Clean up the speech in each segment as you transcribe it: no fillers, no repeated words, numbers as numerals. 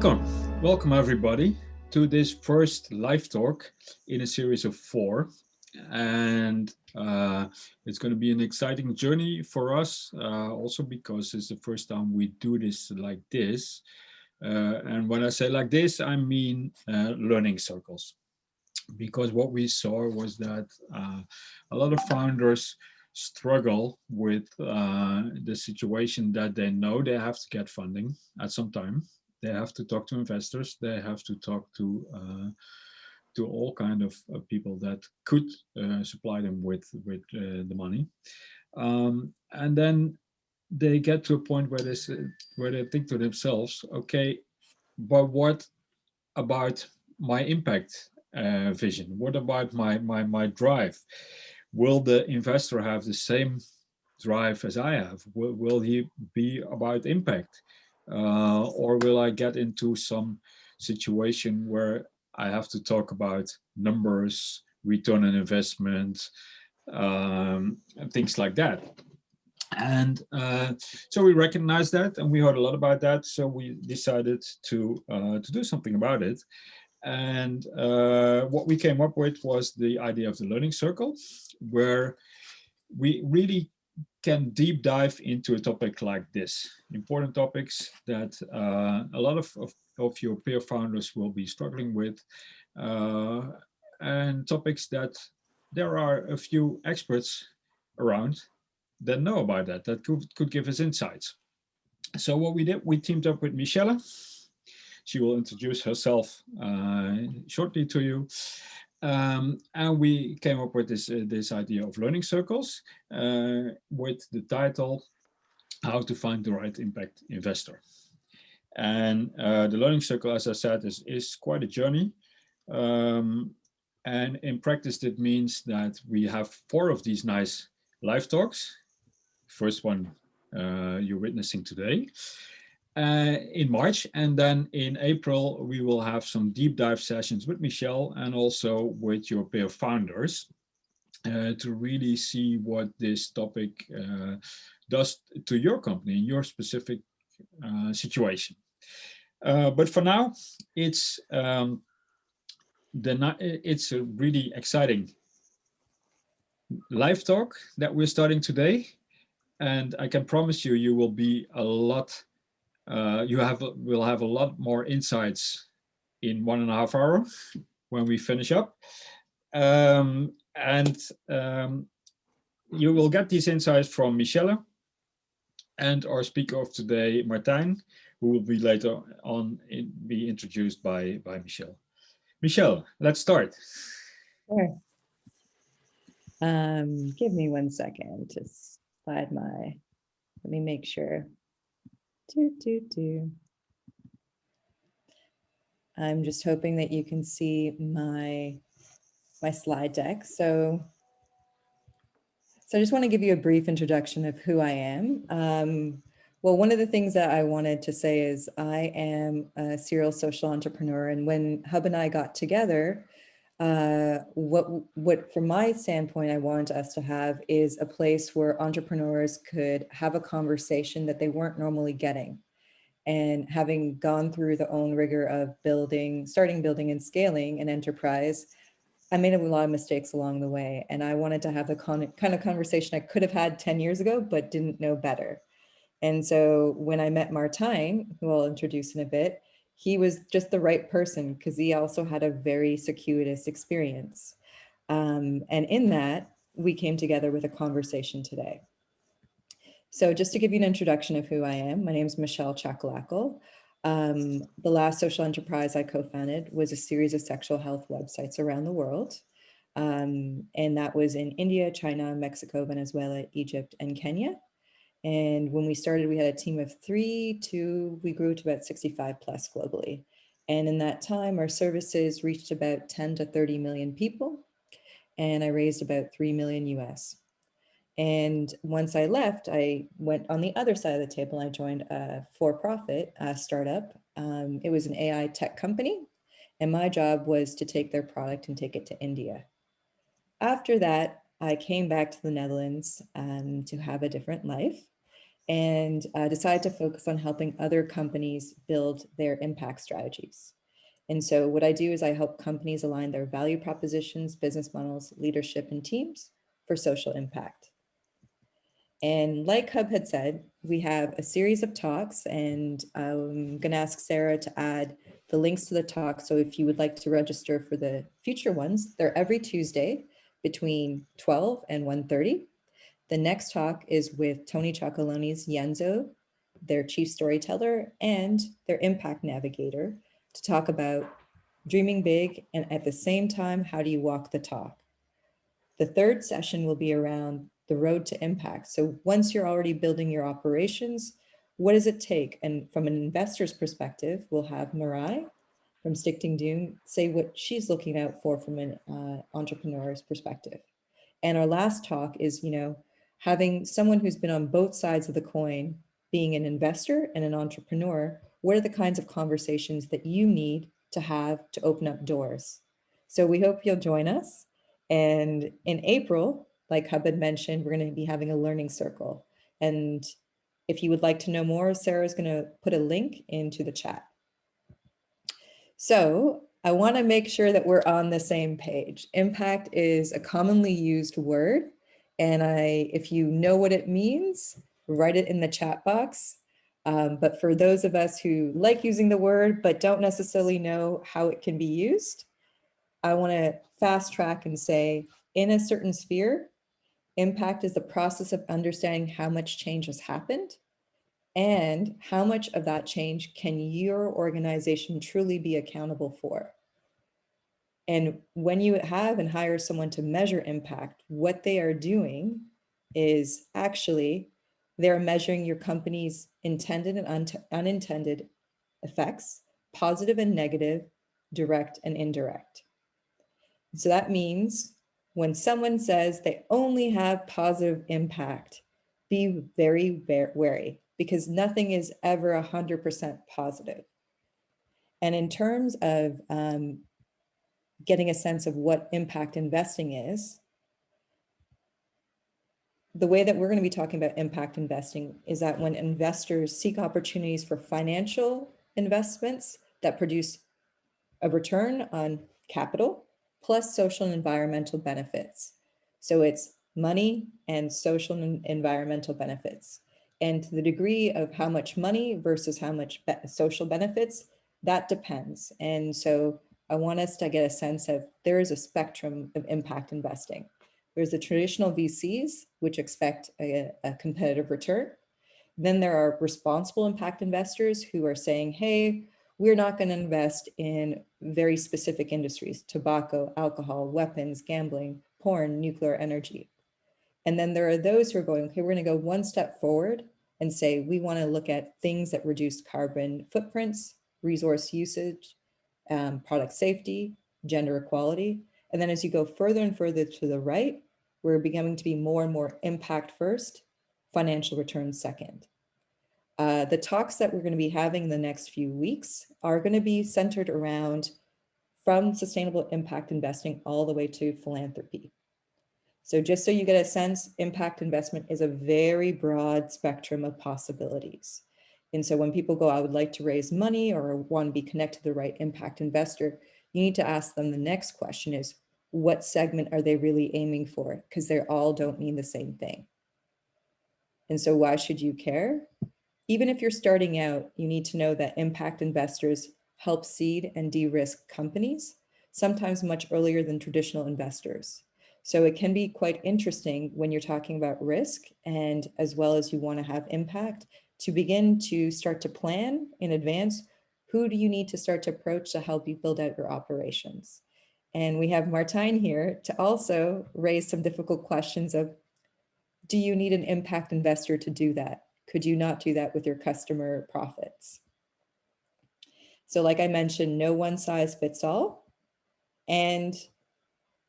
Welcome everybody to this first live talk in a series of 4. And it's going to be an exciting journey for us, also because it's the first time we do this like this. And when I say like this, I mean learning circles. Because what we saw was that a lot of founders struggle with the situation that they know they have to get funding at some time. They have to talk to investors. They have to talk to all kind of people that could supply them with the money, and then they get to a point where where they think to themselves, okay, but what about my impact vision? What about my drive? Will the investor have the same drive as I have? Will he be about impact? Or will I get into some situation where I have to talk about numbers, return on investment, and things like that? And so we recognized that, and we heard a lot about that. So we decided to do something about it. And what we came up with was the idea of the learning circle, where we really can deep dive into a topic like this. Important topics that a lot of your peer founders will be struggling with, and topics that there are a few experts around that know about that could give us insights. So what we did, we teamed up with Michelle. She will introduce herself shortly to you. And we came up with this idea of learning circles with the title, How to Find the Right Impact Investor. And the learning circle, as I said, is quite a journey. And in practice, that means that we have 4 of these nice live talks. First one you're witnessing today. In March, and then in April we will have some deep dive sessions with Michelle and also with your peer founders to really see what this topic does to your company, your specific situation. But for now, it's it's a really exciting live talk that we're starting today, and I can promise you, you will be a lot. Will have a lot more insights in 1.5 hours when we finish up, and you will get these insights from Michelle and our speaker of today, Martijn, who will be later on be introduced by Michelle. Michelle, let's start. Sure. Give me 1 second to slide my. Let me make sure. I'm just hoping that you can see my slide deck. So I just want to give you a brief introduction of who I am. Well, one of the things that I wanted to say is I am a serial social entrepreneur, and when Hub and I got together, what from my standpoint I wanted us to have is a place where entrepreneurs could have a conversation that they weren't normally getting. And having gone through the own rigor of starting building and scaling an enterprise, I made a lot of mistakes along the way. And I wanted to have the kind of conversation I could have had 10 years ago, but didn't know better. And so when I met Martijn, who I'll introduce in a bit, he was just the right person because he also had a very circuitous experience. And in that, we came together with a conversation today. So just to give you an introduction of who I am, my name is Michelle Chakkalackal. The last social enterprise I co-founded was a series of sexual health websites around the world. And that was in India, China, Mexico, Venezuela, Egypt, and Kenya. And when we started, we had a team of 3 to we grew to about 65 plus globally. And in that time, our services reached about 10 to 30 million people. And I raised about 3 million US. And once I left, I went on the other side of the table. I joined a for-profit startup. It was an AI tech company. And my job was to take their product and take it to India. After that, I came back to the Netherlands to have a different life. and decided to focus on helping other companies build their impact strategies. And so what I do is I help companies align their value propositions, business models, leadership, and teams for social impact. And like Hub had said, we have a series of talks, and I'm going to ask Sarah to add the links to the talk. So if you would like to register for the future ones, they're every Tuesday between 12 and 1:30. The next talk is with Tony Chocoloni's Yenzo, their chief storyteller and their impact navigator, to talk about dreaming big and at the same time, how do you walk the talk? The third session will be around the road to impact. So once you're already building your operations, what does it take? And from an investor's perspective, we'll have Marai from Stichting Doen say what she's looking out for from an entrepreneur's perspective. And our last talk is, having someone who's been on both sides of the coin, being an investor and an entrepreneur, what are the kinds of conversations that you need to have to open up doors? So we hope you'll join us. And in April, like Hub had mentioned, we're going to be having a learning circle. And if you would like to know more, Sarah's going to put a link into the chat. So I want to make sure that we're on the same page. Impact is a commonly used word. And if you know what it means, write it in the chat box. But for those of us who like using the word, but don't necessarily know how it can be used, I want to fast track and say, in a certain sphere, impact is the process of understanding how much change has happened and how much of that change can your organization truly be accountable for. And when you have and hire someone to measure impact, what they are doing is actually they're measuring your company's intended and unintended effects, positive and negative, direct and indirect. So that means when someone says they only have positive impact, be very wary, because nothing is ever 100% positive. And in terms of getting a sense of what impact investing is, the way that we're going to be talking about impact investing is that when investors seek opportunities for financial investments that produce a return on capital plus social and environmental benefits. So it's money and social and environmental benefits. And to the degree of how much money versus how much social benefits, that depends. And so I want us to get a sense of there is a spectrum of impact investing. There's the traditional VCs, which expect a competitive return. Then there are responsible impact investors who are saying, hey, we're not going to invest in very specific industries, tobacco, alcohol, weapons, gambling, porn, nuclear energy. And then there are those who are going, okay, we're going to go one step forward and say, we want to look at things that reduce carbon footprints, resource usage, product safety, gender equality. And then as you go further and further to the right, we're beginning to be more and more impact first, financial returns second. The talks that we're going to be having in the next few weeks are going to be centered around from sustainable impact investing all the way to philanthropy. So just so you get a sense, impact investment is a very broad spectrum of possibilities. And so when people go, I would like to raise money or want to be connected to the right impact investor, you need to ask them the next question is, what segment are they really aiming for? Because they all don't mean the same thing. And so why should you care? Even if you're starting out, you need to know that impact investors help seed and de-risk companies, sometimes much earlier than traditional investors. So it can be quite interesting when you're talking about risk and as well as you want to have impact to begin to start to plan in advance, who do you need to start to approach to help you build out your operations? And we have Martijn here to also raise some difficult questions of, do you need an impact investor to do that? Could you not do that with your customer profits? So like I mentioned, no one size fits all. And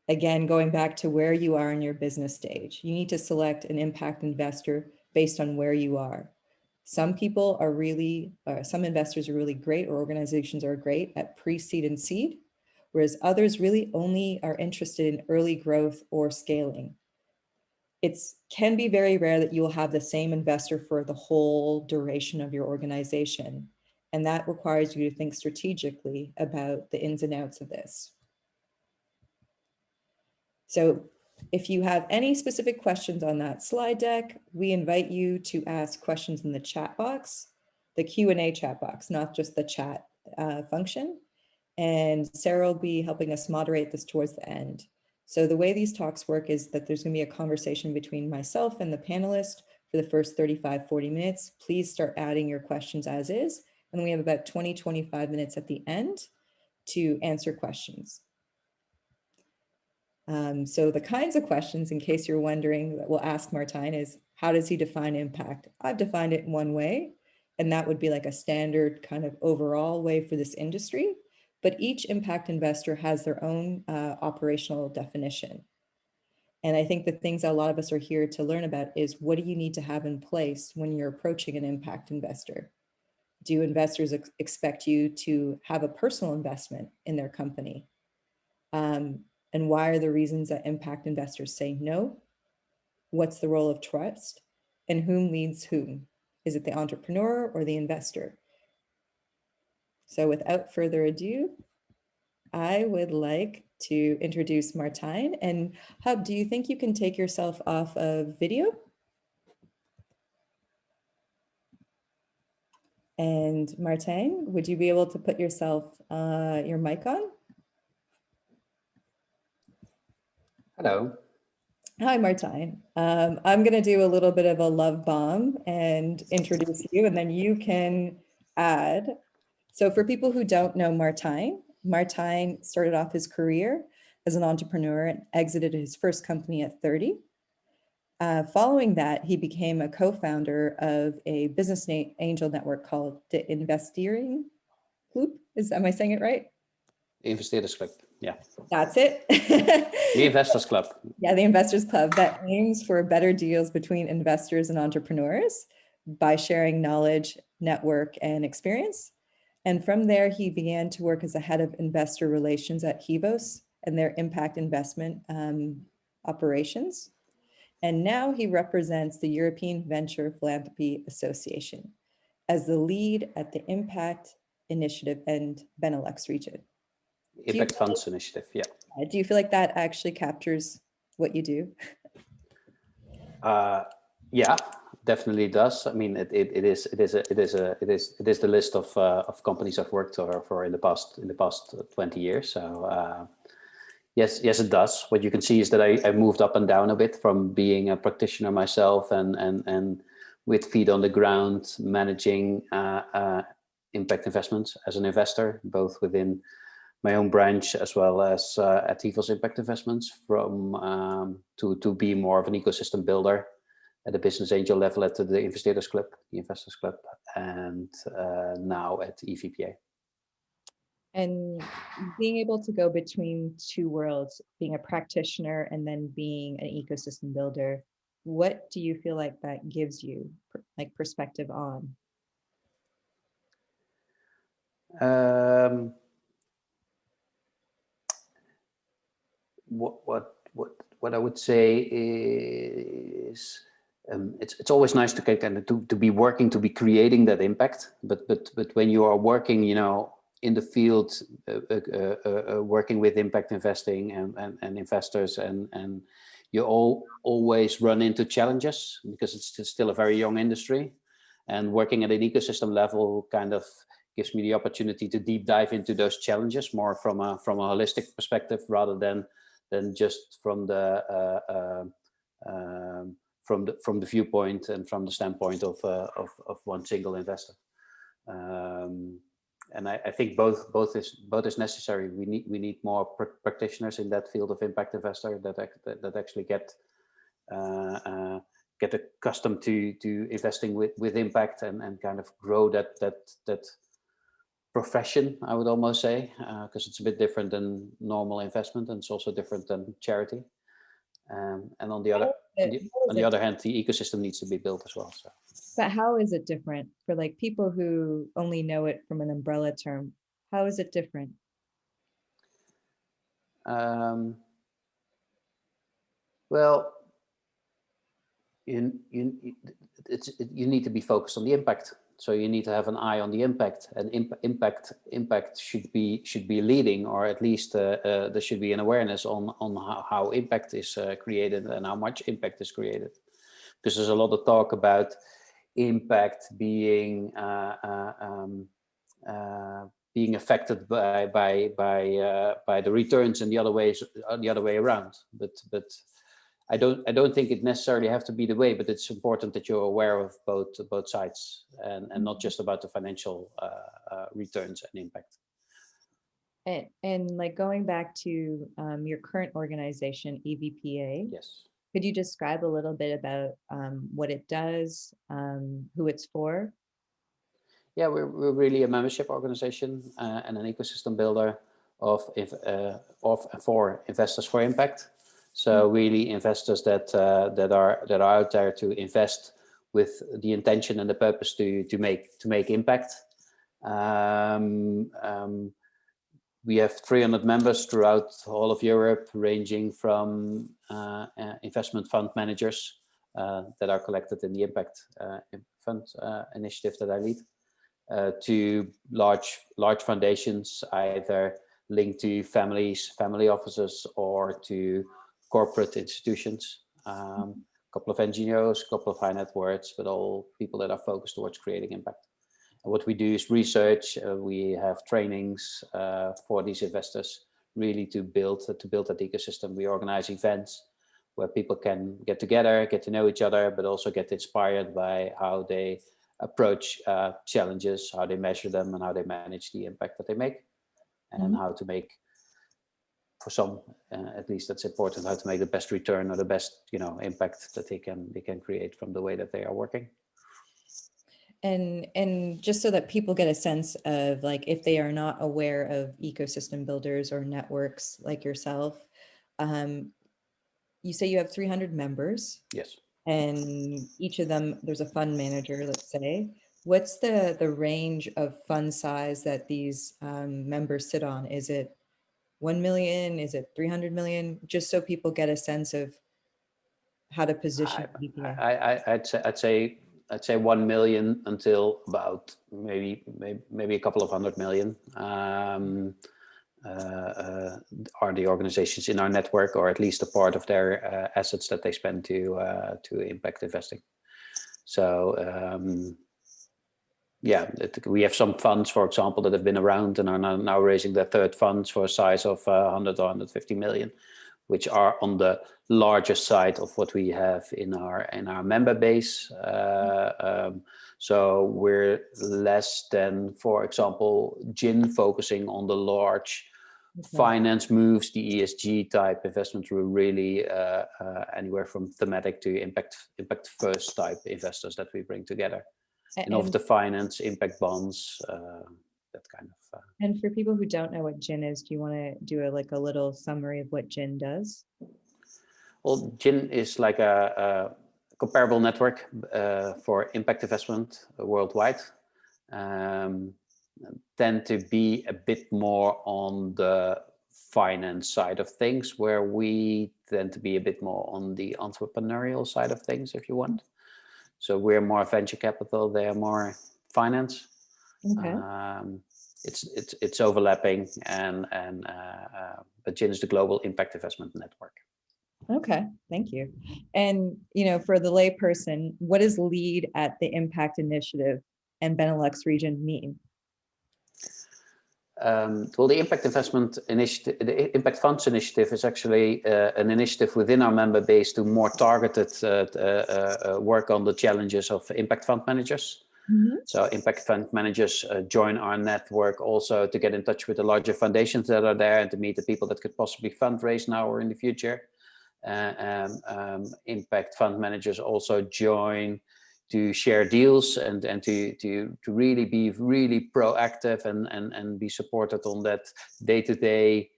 again, going back to where you are in your business stage, you need to select an impact investor based on where you are. Some people are really, some investors are really great, or organizations are great at pre-seed and seed, whereas others really only are interested in early growth or scaling. It can be very rare that you will have the same investor for the whole duration of your organization. And that requires you to think strategically about the ins and outs of this. So if you have any specific questions on that slide deck, we invite you to ask questions in the chat box, the Q&A chat box, not just the chat function. And Sarah will be helping us moderate this towards the end. So the way these talks work is that there's going to be a conversation between myself and the panelist for the first 35, 40 minutes. Please start adding your questions as is. And we have about 20, 25 minutes at the end to answer questions. So the kinds of questions, in case you're wondering, that we'll ask Martijn is, how does he define impact? I've defined it in one way, and that would be like a standard kind of overall way for this industry. But each impact investor has their own operational definition. And I think the things that a lot of us are here to learn about is, what do you need to have in place when you're approaching an impact investor? Do investors expect you to have a personal investment in their company? And why are the reasons that impact investors say no? What's the role of trust? And whom leads whom? Is it the entrepreneur or the investor? So without further ado, I would like to introduce Martijn. And Hub, do you think you can take yourself off of video? And Martijn, would you be able to put yourself, your mic on? Hello. Hi, Martijn. I'm going to do a little bit of a love bomb and introduce you, and then you can add. So for people who don't know Martijn, Martijn started off his career as an entrepreneur and exited his first company at 30. Following that, he became a co-founder of a business angel network called the Investering Club. Am I saying it right? Investeerders Club, yeah. That's it. The Investors Club. Yeah, the Investors Club that aims for better deals between investors and entrepreneurs by sharing knowledge, network, and experience. And from there, he began to work as a head of investor relations at Hivos and their impact investment operations. And now he represents the European Venture Philanthropy Association as the lead at the Impact Initiative and Benelux region. Impact Funds Initiative, yeah. Do you feel like that actually captures what you do? Yeah, definitely does. I mean, it is the list of companies I've worked for in the past 20 years. So yes, it does. What you can see is that I moved up and down a bit from being a practitioner myself and with feet on the ground, managing impact investments as an investor, both within my own branch as well as at Hivos Impact Investments, from to be more of an ecosystem builder at the business angel level at the Investeerders Club, the Investors Club, and now at EVPA. And being able to go between two worlds, being a practitioner and then being an ecosystem builder, what do you feel like that gives you, like, perspective on? What I would say is it's always nice to be working, to be creating that impact. But when you are working, in the field, working with impact investing and investors, and you always run into challenges because it's still a very young industry, and working at an ecosystem level kind of gives me the opportunity to deep dive into those challenges more from a holistic perspective rather than just from the viewpoint and from the standpoint of one single investor. And I think both is necessary. We need more practitioners in that field of impact investor that actually get accustomed to investing with impact and kind of grow that profession, I would almost say, because it's a bit different than normal investment, and it's also different than charity. And on the other hand, the ecosystem needs to be built as well. So. But how is it different for like people who only know it from an umbrella term? How is it different? Well, you need to be focused on the impact. So you need to have an eye on the impact, and impact should be leading, or at least there should be an awareness on how impact is created and how much impact is created. Because there's a lot of talk about impact being affected by the returns, and the other way around. But I don't think it necessarily have to be the way, but it's important that you're aware of both sides, and not just about the financial returns and impact. And like going back to your current organization, EVPA. Yes. Could you describe a little bit about what it does, who it's for? Yeah, we're really a membership organization and an ecosystem builder for investors for impact. So really investors that are out there to invest with the intention and the purpose to make impact. We have 300 members throughout all of Europe, ranging from investment fund managers that are collected in the impact fund initiative that I lead, to large foundations, either linked to family offices, or to corporate institutions. A couple of NGOs, a couple of high net worths, but all people that are focused towards creating impact. And what we do is research. We have trainings for these investors, really to build that ecosystem. We organize events where people can get together, get to know each other, but also get inspired by how they approach challenges, how they measure them, and how they manage the impact that they make, and how to make, for some at least that's important, how to make the best return or the best impact that they can create from the way that they are working. And just so that people get a sense of, like, if they are not aware of ecosystem builders or networks like yourself, you say you have 300 members. Yes. And each of them, there's a fund manager, let's say. What's the range of fund size that these members sit on? Is it 1 million? Is it 300 million? Just so people get a sense of how to position EVPA. I'd say 1 million until about maybe a couple of 100 million are the organizations in our network, or at least a part of their assets that they spend to impact investing. So yeah, we have some funds, for example, that have been around and are now raising their third funds for a size of 100 or 150 million, which are on the larger side of what we have in our member base. So we're less than, for example, Gin, focusing on the large finance moves, the ESG type investments. We're really anywhere from thematic to impact first type investors that we bring together. And of the finance, impact bonds, that kind of. And for people who don't know what Gin is, do you want to do a little summary of what Gin does? Well, Gin is like a comparable network for impact investment worldwide. Tend to be a bit more on the finance side of things, where we tend to be a bit more on the entrepreneurial side of things, if you want. So we're more venture capital, they're more finance. Okay. It's overlapping, but Gin is the global impact investment network. Okay, thank you. And for the lay person, what does lead at the impact initiative and Benelux region mean? Well, the impact investment initiative, the impact funds initiative, is actually an initiative within our member base to more targeted work on the challenges of impact fund managers. Mm-hmm. So impact fund managers join our network also to get in touch with the larger foundations that are there and to meet the people that could possibly fundraise now or in the future. Impact fund managers also join to share deals and to really be really proactive and be supported on that day-to-day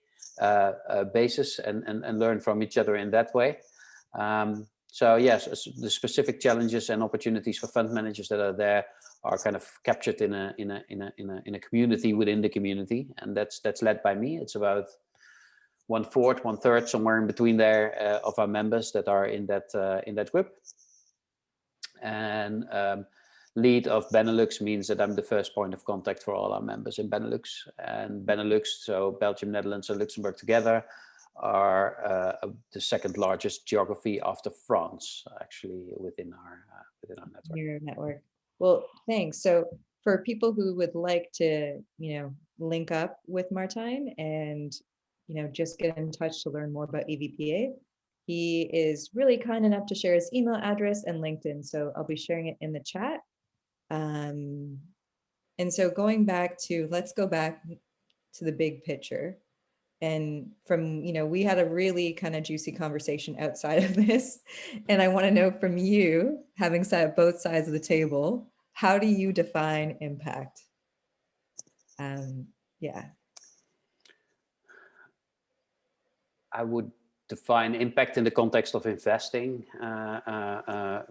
basis and learn from each other in that way. So yes, the specific challenges and opportunities for fund managers that are there are kind of captured in a community within the community, and that's led by me. It's about 1/4, 1/3, somewhere in between there of our members that are in that group. And lead of Benelux means that I'm the first point of contact for all our members in Benelux. And Benelux, so Belgium, Netherlands, and Luxembourg together, are the second largest geography after France, actually, within our network. Your network. Well, thanks. So for people who would like to, link up with Martijn and, just get in touch to learn more about EVPA, he is really kind enough to share his email address and LinkedIn. So I'll be sharing it in the chat. And so let's go back to the big picture. And from, we had a really kind of juicy conversation outside of this. And I want to know from you, having sat at both sides of the table, how do you define impact? Yeah. I would define impact in the context of investing, kind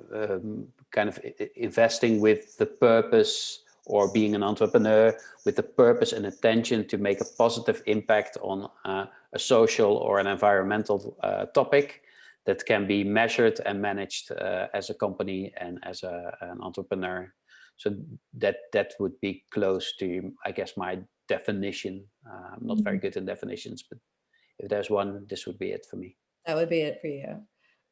of investing with the purpose, or being an entrepreneur with the purpose and intention to make a positive impact on a social or an environmental topic that can be measured and managed as a company and as an entrepreneur. So that would be close to, I guess, my definition. I'm not very good in definitions, but if there's one, this would be it for me. That would be it for you.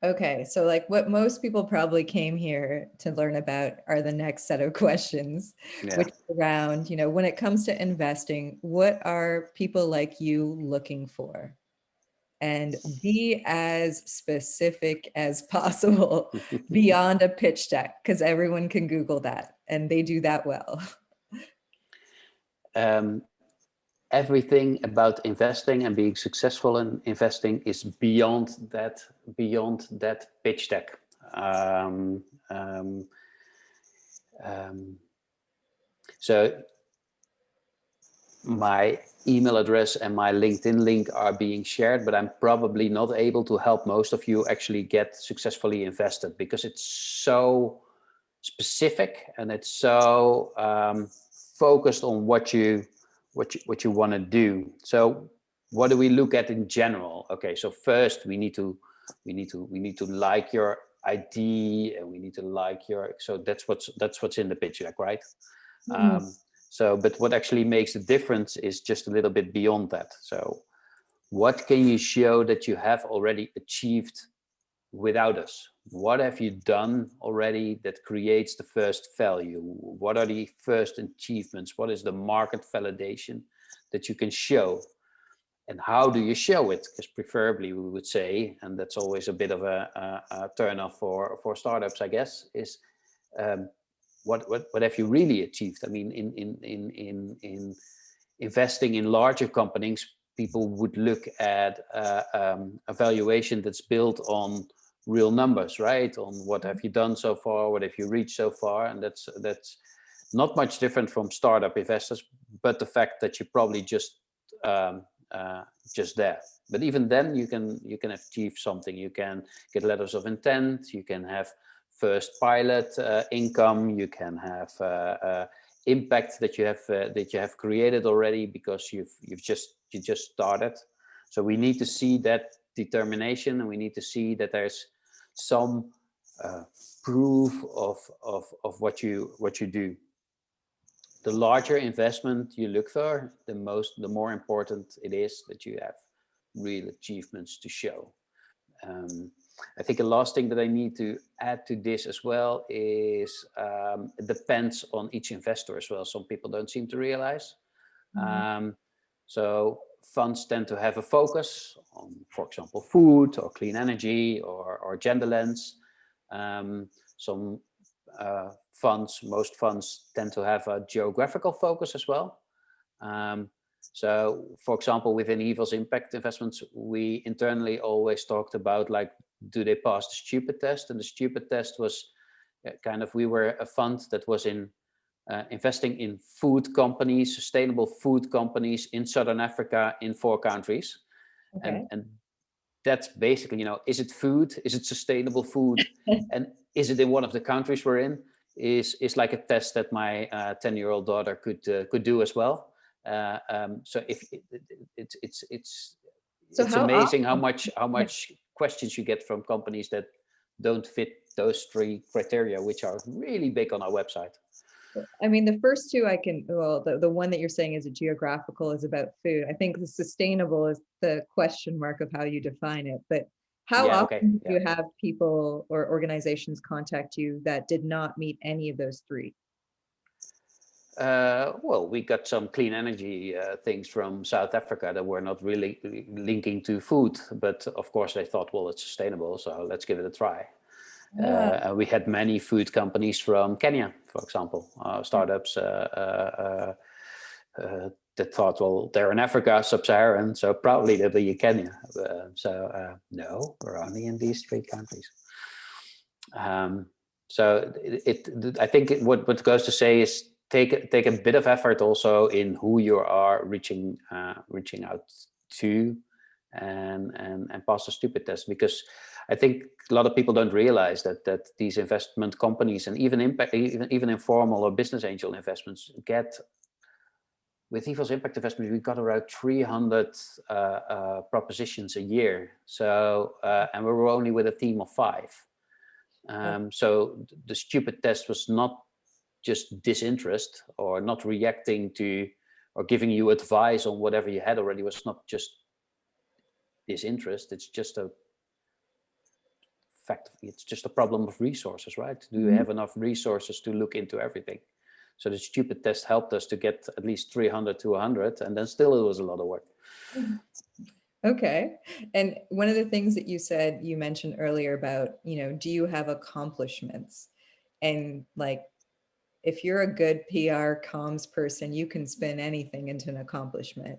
Okay, so like what most people probably came here to learn about are the next set of questions, which is around, when it comes to investing, what are people like you looking for? And be as specific as possible beyond a pitch deck, because everyone can Google that and they do that well. Everything about investing and being successful in investing is beyond that pitch deck. So my email address and my LinkedIn link are being shared, but I'm probably not able to help most of you actually get successfully invested, because it's so specific and it's so focused on what you want to do. So what do we look at in general? Okay, so first we need to like your ID, and we need to like your, so that's what's in the pitch deck, right? So, but what actually makes the difference is just a little bit beyond that. So what can you show that you have already achieved without us? What have you done already that creates the first value? What are the first achievements? What is the market validation that you can show? And how do you show it? Because preferably we would say, and that's always a bit of a turn off for startups, I guess, is what have you really achieved? I mean, in investing in larger companies, people would look at a valuation that's built on real numbers, right? On what have you done so far, what have you reached so far, and that's not much different from startup investors, but the fact that you're probably just there. But even then, you can achieve something. You can get letters of intent. You can have first pilot income. You can have impact that you have created already because you just started. So we need to see that determination, and we need to see that there's some proof of what you do. The larger investment you look for, the more important it is that you have real achievements to show. I think the last thing that I need to add to this as well is it depends on each investor as well. Some people don't seem to realize. So funds tend to have a focus on, for example, food or clean energy or gender lens. Most funds tend to have a geographical focus as well. So, for example, within EVO's impact investments, we internally always talked about, like, do they pass the stupid test? And the stupid test was we were a fund that was investing in food companies, sustainable food companies in Southern Africa in 4 countries. Okay. And that's basically, is it food? Is it sustainable food? And is it in one of the countries we're in? Is like a test that my 10-year-old daughter could do as well. So if it's amazing how much questions you get from companies that don't fit those three criteria, which are really big on our website. I mean, the first two I can, well, the one that you're saying is a geographical is about food. I think the sustainable is the question mark of how you define it. But how Yeah, often okay. do you have people or organizations contact you that did not meet any of those three? Well, we got some clean energy things from South Africa that were not really linking to food, but of course they thought, well, it's sustainable, so let's give it a try. We had many food companies from Kenya, for example, startups that thought, well, they're in Africa, sub-Saharan, so proudly they'll be in Kenya. No, we're only in these three countries. So I think what goes to say is take a bit of effort also in who you are reaching out to, and pass the stupid test, because I think a lot of people don't realize that these investment companies and even informal or business angel investments get. With EVOS Impact Investment, we got around 300 propositions a year. So and we were only with a team of 5. So the stupid test was not just disinterest or not reacting to or giving you advice on whatever you had already. Was not just disinterest. It's just a fact. It's just a problem of resources, right? Do you have enough resources to look into everything? So the stupid test helped us to get at least 300 to 100, and then still it was a lot of work. Okay. And one of the things that you mentioned earlier about, do you have accomplishments? And like, if you're a good PR comms person, you can spin anything into an accomplishment.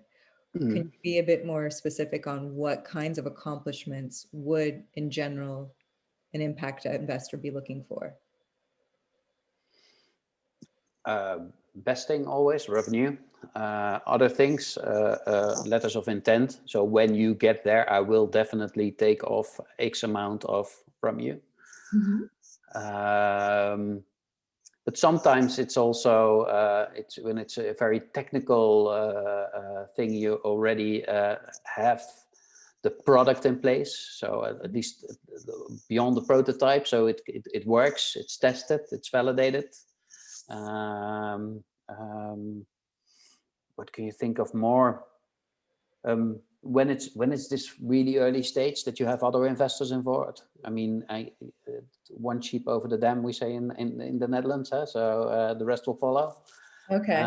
Can you be a bit more specific on what kinds of accomplishments would, in general, an impact investor be looking for? Best thing always revenue. Other things, letters of intent. So when you get there, I will definitely take off X amount from you. But sometimes it's also it's when it's a very technical thing, you already have the product in place. So at least beyond the prototype, so it works, it's tested, it's validated. What can you think of more? When it's this really early stage that you have other investors involved. I mean, one sheep over the dam, we say in the Netherlands. So the rest will follow. Okay.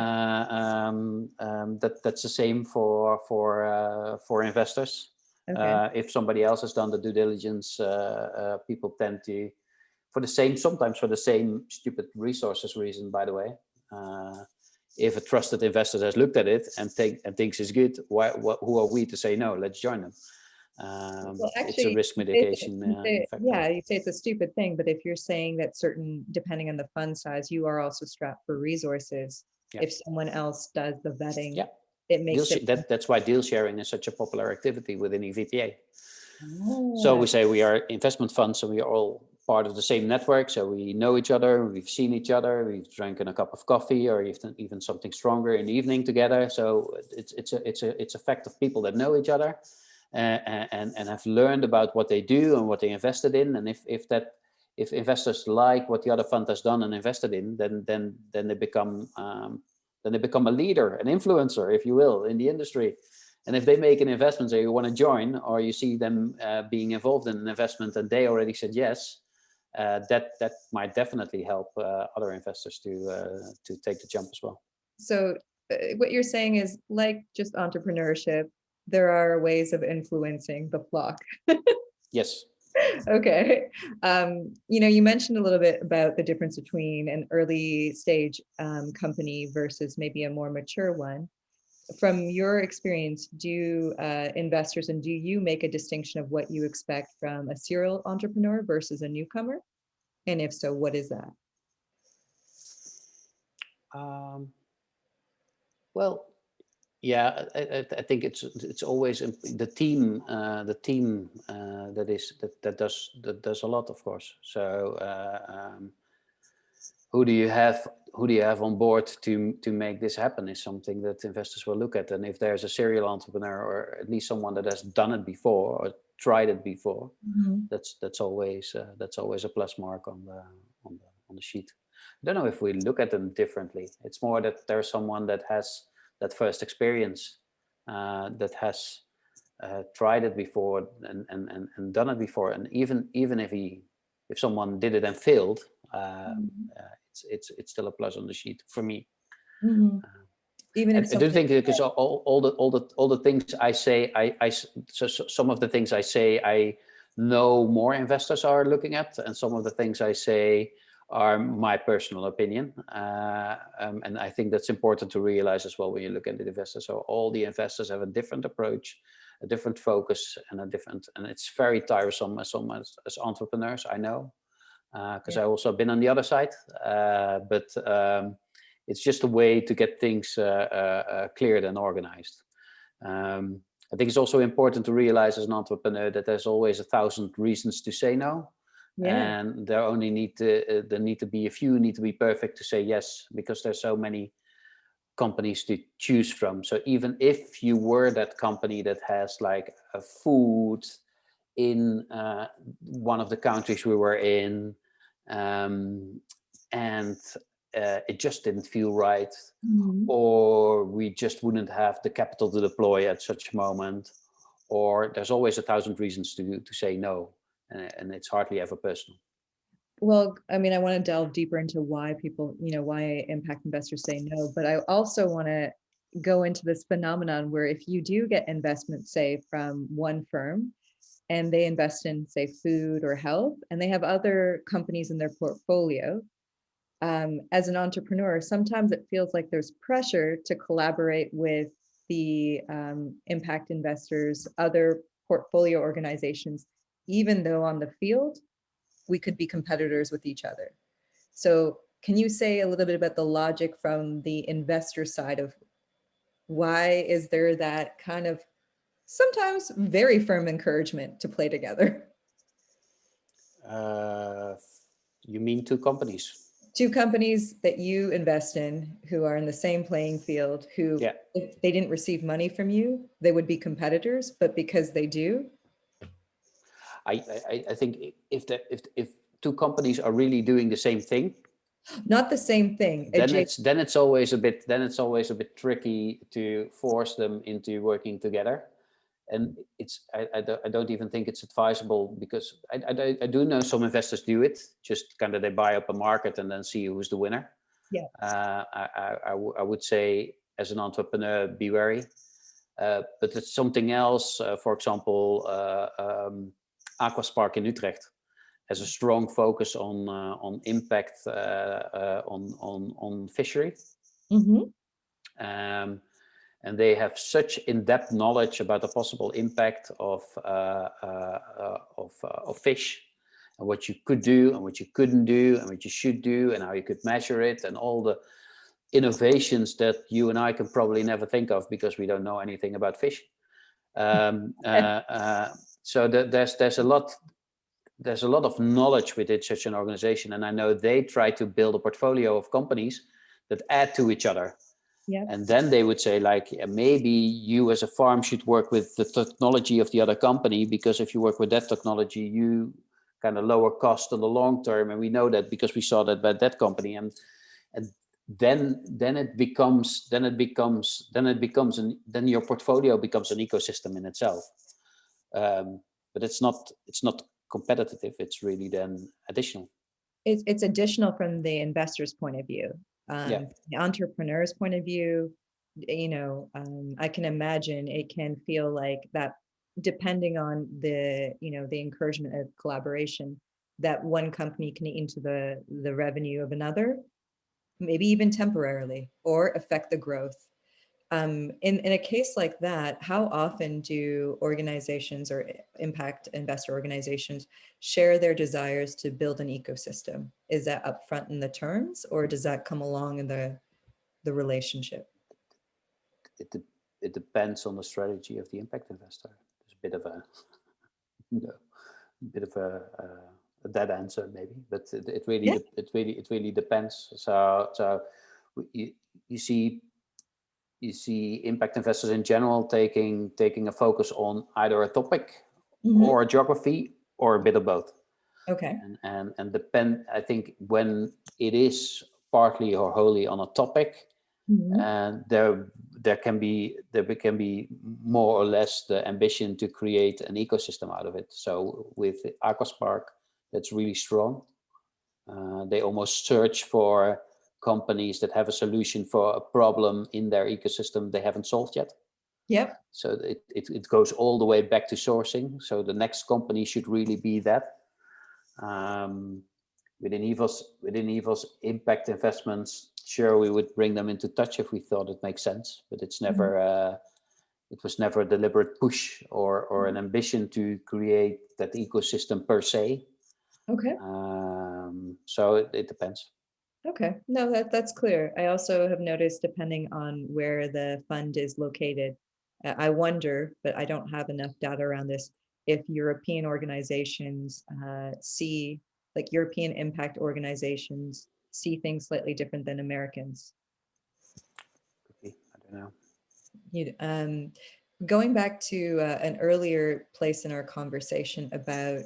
That's the same for investors. Okay. If somebody else has done the due diligence, people tend to, sometimes for the same stupid resources reason, by the way. If a trusted investor has looked at it and thinks it's good, who are we to say no? Let's join them. Well, actually, it's a risk mitigation factor. Yeah, you say it's a stupid thing, but if you're saying that depending on the fund size, you are also strapped for resources. Yeah. If someone else does the vetting, yeah, it makes it. That's why deal sharing is such a popular activity within EVPA. Oh. So we say we are investment funds, so we are all part of the same network, so we know each other, we've seen each other, we've drinking a cup of coffee or even something stronger in the evening together. So it's a fact of people that know each other and have learned about what they do and what they invested in. And if investors like what the other fund has done and invested in, then they become a leader, an influencer, if you will, in the industry. And if they make an investment, so you want to join, or you see them being involved in an investment and they already said yes, that might definitely help other investors to take the jump as well. So what you're saying is, like just entrepreneurship, there are ways of influencing the flock. Yes. Okay. You mentioned a little bit about the difference between an early stage company versus maybe a more mature one. From your experience, do investors and do you make a distinction of what you expect from a serial entrepreneur versus a newcomer? And if so, what is that? Well, yeah, I think it's always the team that does a lot, of course. So who do you have on board to make this happen is something that investors will look at. And if there's a serial entrepreneur, or at least someone that has done it before or tried it before, that's always a plus mark on the sheet. I don't know if we look at them differently. It's more that there's someone that has that first experience, that has tried it before and done it before. And even if someone did it and failed, it's still a plus on the sheet for me. Even if I do think, because all the things I say, so some of the things I say, I know more investors are looking at, and some of the things I say are my personal opinion. And I think that's important to realize as well when you look at the investors. So all the investors have a different approach, a different focus, and and it's very tiresome as entrepreneurs, I know, because I've also been on the other side. But it's just a way to get things cleared and organized. I think it's also important to realize as an entrepreneur that there's always 1,000 reasons to say no. And there need to be a few need to be perfect to say yes, because there's so many companies to choose from. So even if you were that company that has like a food in one of the countries we were in, and it just didn't feel right, or we just wouldn't have the capital to deploy at such a moment, or there's always 1,000 reasons to say no. And it's hardly ever personal. Well, I mean, I want to delve deeper into why people, why impact investors say no, but I also want to go into this phenomenon where if you do get investment, say, from one firm, and they invest in, say, food or health, and they have other companies in their portfolio, as an entrepreneur, sometimes it feels like there's pressure to collaborate with the impact investors, other portfolio organizations, even though on the field, we could be competitors with each other. So can you say a little bit about the logic from the investor side of why is there that kind of sometimes very firm encouragement to play together? You mean two companies? Two companies that you invest in who are in the same playing field, who if they didn't receive money from you, they would be competitors, but because they do. I think if two companies are really doing the same thing, not the same thing, then it's always a bit tricky to force them into working together. And I don't even think it's advisable, because I do know some investors do it, just kind of they buy up a market and then see who's the winner. I would say as an entrepreneur, be wary. But it's something else. For example, Aquaspark in Utrecht has a strong focus on impact on fishery. And they have such in-depth knowledge about the possible impact of fish, and what you could do and what you couldn't do and what you should do and how you could measure it, and all the innovations that you and I can probably never think of because we don't know anything about fish. So there's a lot of knowledge within such an organization, and I know they try to build a portfolio of companies that add to each other. And then they would say, like, maybe you as a farm should work with the technology of the other company, because if you work with that technology, you kind of lower cost in the long term. And we know that because we saw that by that company. And then your portfolio becomes an ecosystem in itself. But it's not competitive. It's really then additional. It's additional from the investor's point of view. The entrepreneur's point of view, I can imagine it can feel like that, depending on the encouragement of collaboration, that one company can eat into the revenue of another, maybe even temporarily, or affect the growth. In a case like that, how often do organizations or impact investor organizations share their desires to build an ecosystem? Is that upfront in the terms, or does that come along in the relationship? It depends on the strategy of the impact investor. There's a bit of a dead answer maybe, but it Yeah. really depends. So you see impact investors in general taking a focus on either a topic or a geography or a bit of both. Okay. And depend, I think, when it is partly or wholly on a topic, and there can be more or less the ambition to create an ecosystem out of it. So with Aquaspark, that's really strong. They almost search for companies that have a solution for a problem in their ecosystem they haven't solved yet. Yep. So it goes all the way back to sourcing. So the next company should really be that. Within EVO's impact investments, sure, we would bring them into touch if we thought it makes sense, but it's never it was never a deliberate push or an ambition to create that ecosystem per se. Okay. So it depends. Okay. No, that's clear. I also have noticed, depending on where the fund is located, I wonder, but I don't have enough data around this, if European organizations see, like European impact organizations see things slightly different than Americans. I don't know. Going back to an earlier place in our conversation about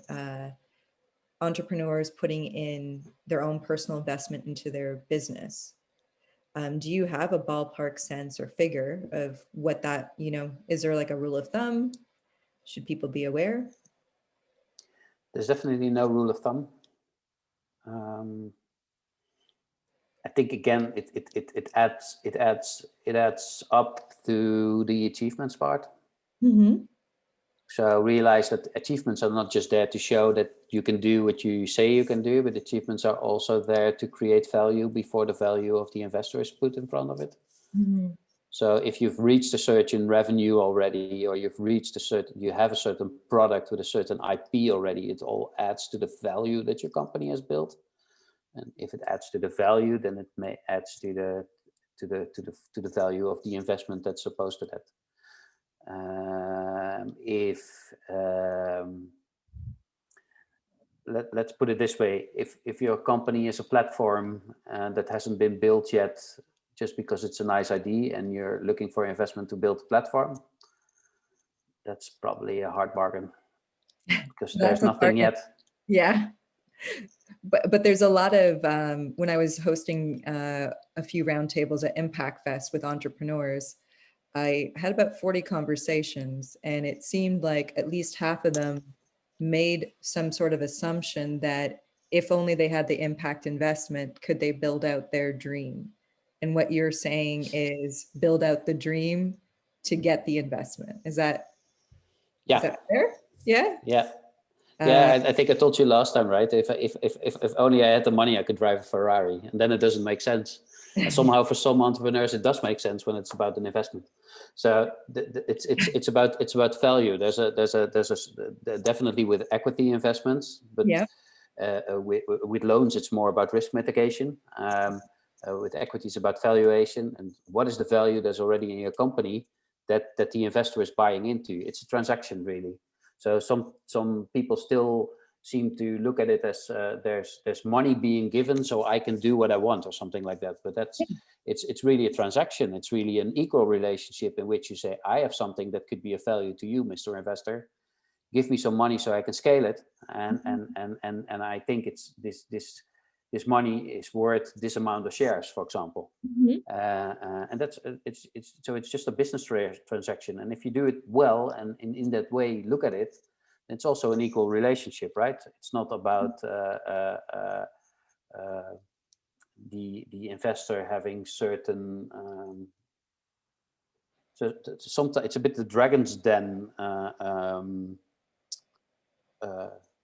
entrepreneurs putting in their own personal investment into their business. Do you have a ballpark sense or figure of what that, is there like a rule of thumb? Should people be aware? There's definitely no rule of thumb. I think again, it adds up to the achievements part. So realize that achievements are not just there to show that you can do what you say you can do, but achievements are also there to create value before the value of the investor is put in front of it. So if you've reached a certain revenue already, or you've reached you have a certain product with a certain IP already, it all adds to the value that your company has built. And if it adds to the value, then it may adds to the value of the investment that's supposed to that. Let's put it this way: if your company is a platform that hasn't been built yet, just because it's a nice idea, and you're looking for investment to build a platform, that's probably a hard bargain, because there's nothing yet. Yeah. But there's a lot of, when I was hosting a few roundtables at Impact Fest with entrepreneurs, I had about 40 conversations, and it seemed like at least half of them made some sort of assumption that if only they had the impact investment, could they build out their dream? And what you're saying is build out the dream to get the investment. Is that fair? Yeah. Yeah. Yeah, I think I told you last time, right? If only I had the money, I could drive a Ferrari, and then it doesn't make sense. And somehow, for some entrepreneurs, it does make sense when it's about an investment. So it's about value. There's definitely with equity investments, but with loans, it's more about risk mitigation. With equity, it's about valuation, and what is the value that's already in your company that the investor is buying into. It's a transaction, really. So some people still seem to look at it as there's money being given, so I can do what I want or something like that. But it's really a transaction. It's really an equal relationship in which you say, I have something that could be of value to you, Mr. Investor. Give me some money so I can scale it, and I think it's this money is worth this amount of shares, for example. And that's it's just a business transaction. And if you do it well and in that way look at it, it's also an equal relationship, right? It's not about the investor having certain. So sometimes it's a bit the dragon's den.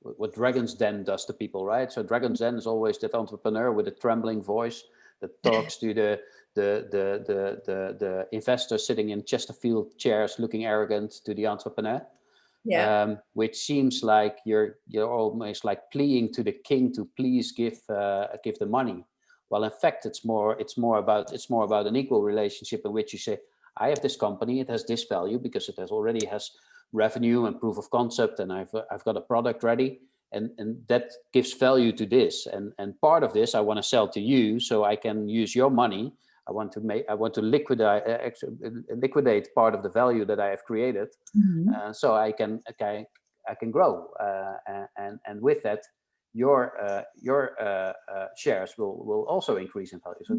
What Dragon's Den does to people, right? So Dragon's Den is always that entrepreneur with a trembling voice that talks to the investor sitting in Chesterfield chairs, looking arrogant to the entrepreneur. Which seems like you're almost like pleading to the king to please give the money. Well, in fact, it's more about an equal relationship in which you say, I have this company, it has this value because it already has revenue and proof of concept, and I've got a product ready, and that gives value to this, and part of this I want to sell to you so I can use your money. I want to liquidate part of the value that I have created, so I can grow, and with that your shares will also increase in value. So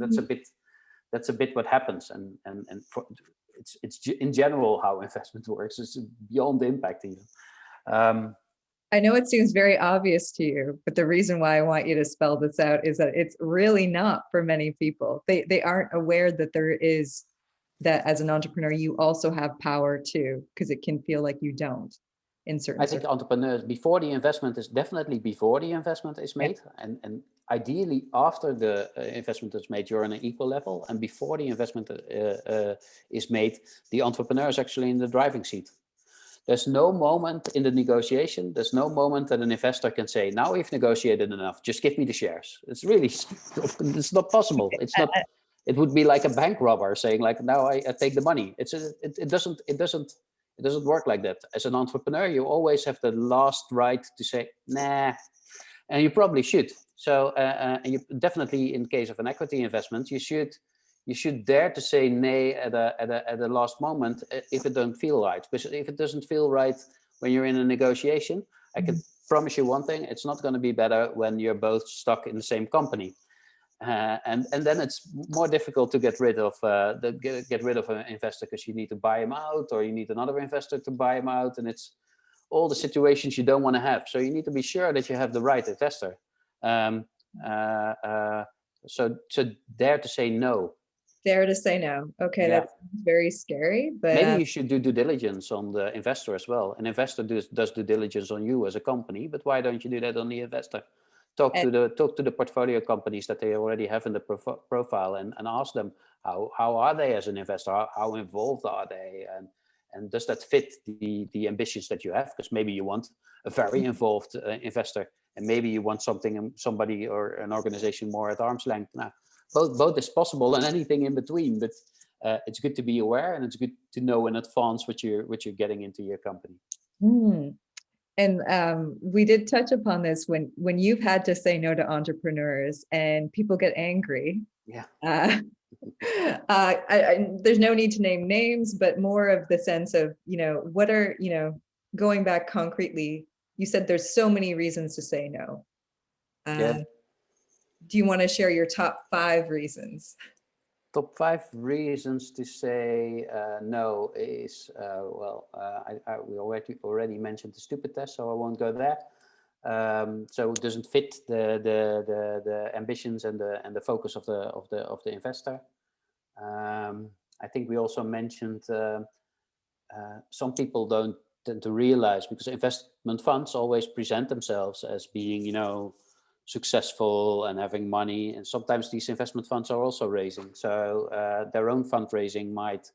that's a bit what happens, and it's in general how investment works. It's beyond the impact even. I know it seems very obvious to you, but the reason why I want you to spell this out is that it's really not for many people. They aren't aware that there is, that as an entrepreneur, you also have power too, because it can feel like you don't in certain. I think entrepreneurs, before the investment is made, and ideally after the investment is made, you're on an equal level. And before the investment is made, the entrepreneur is actually in the driving seat. There's no moment in the negotiation, there's no moment that an investor can say, now we've negotiated enough, just give me the shares. It's really, it's not possible. It's not, it would be like a bank robber saying like, now I take the money. It doesn't work like that. As an entrepreneur, you always have the last right to say, nah, and you probably should. So, and you definitely, in case of an equity investment, you should dare to say nay at a last moment if it don't feel right. Because if it doesn't feel right when you're in a negotiation, I can promise you one thing: it's not going to be better when you're both stuck in the same company. And then it's more difficult to get rid of an investor, because you need to buy him out, or you need another investor to buy him out, and it's all the situations you don't want to have. So you need to be sure that you have the right investor. So dare to say no. Dare to say no. Okay, yeah. That's very scary, but maybe you should do due diligence on the investor as well. An investor does due diligence on you as a company, but why don't you do that on the investor? Talk to the portfolio companies that they already have in the profile, and ask them how are they as an investor, how involved are they, and does that fit the ambitions that you have? Because maybe you want a very involved investor, and maybe you want somebody or an organization more at arm's length. Now, both is possible, and anything in between. But it's good to be aware, and it's good to know in advance what you're getting into your company. And we did touch upon this when you've had to say no to entrepreneurs, and people get angry. Yeah. There's no need to name names, but more of the sense of, what are, going back concretely, you said there's so many reasons to say no. Do you want to share your top 5 reasons? Top 5 reasons to say no is, we already mentioned the stupid test, so I won't go there. So it doesn't fit the ambitions and the focus of the investor. I think we also mentioned some people don't tend to realize, because investment funds always present themselves as being, successful and having money, and sometimes these investment funds are also raising, so their own fundraising might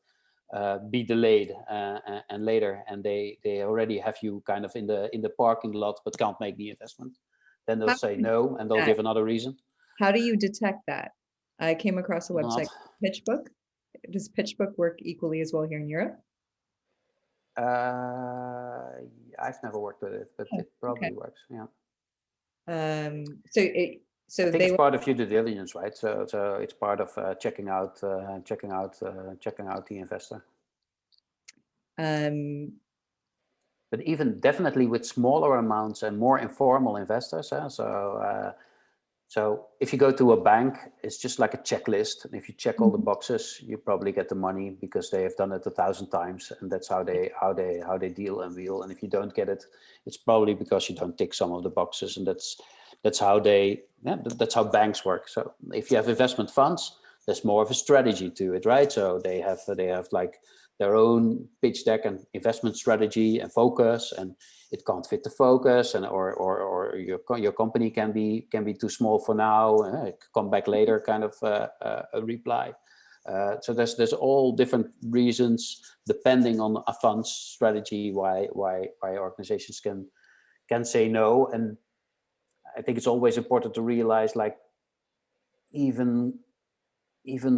be delayed and later, and they already have you kind of in the parking lot but can't make the investment. Then they'll say no, and they'll give another reason. How do you detect that? I came across a website, PitchBook. Does PitchBook work equally as well here in Europe? I've never worked with it, but it probably works. Yeah. So I think it's part of your due diligence, right? So it's part of checking out the investor. But even definitely with smaller amounts and more informal investors. So if you go to a bank, it's just like a checklist. And if you check all the boxes, you probably get the money because they have done it 1,000 times, and that's how they deal and wheel. And if you don't get it, it's probably because you don't tick some of the boxes, and that's how banks work. So if you have investment funds, there's more of a strategy to it, right? So they have like their own pitch deck and investment strategy and focus, and it can't fit the focus, and or your company can be too small for now, come back later kind of a reply. So there's all different reasons depending on a fund's strategy why organizations can say no. And I think it's always important to realize, like, even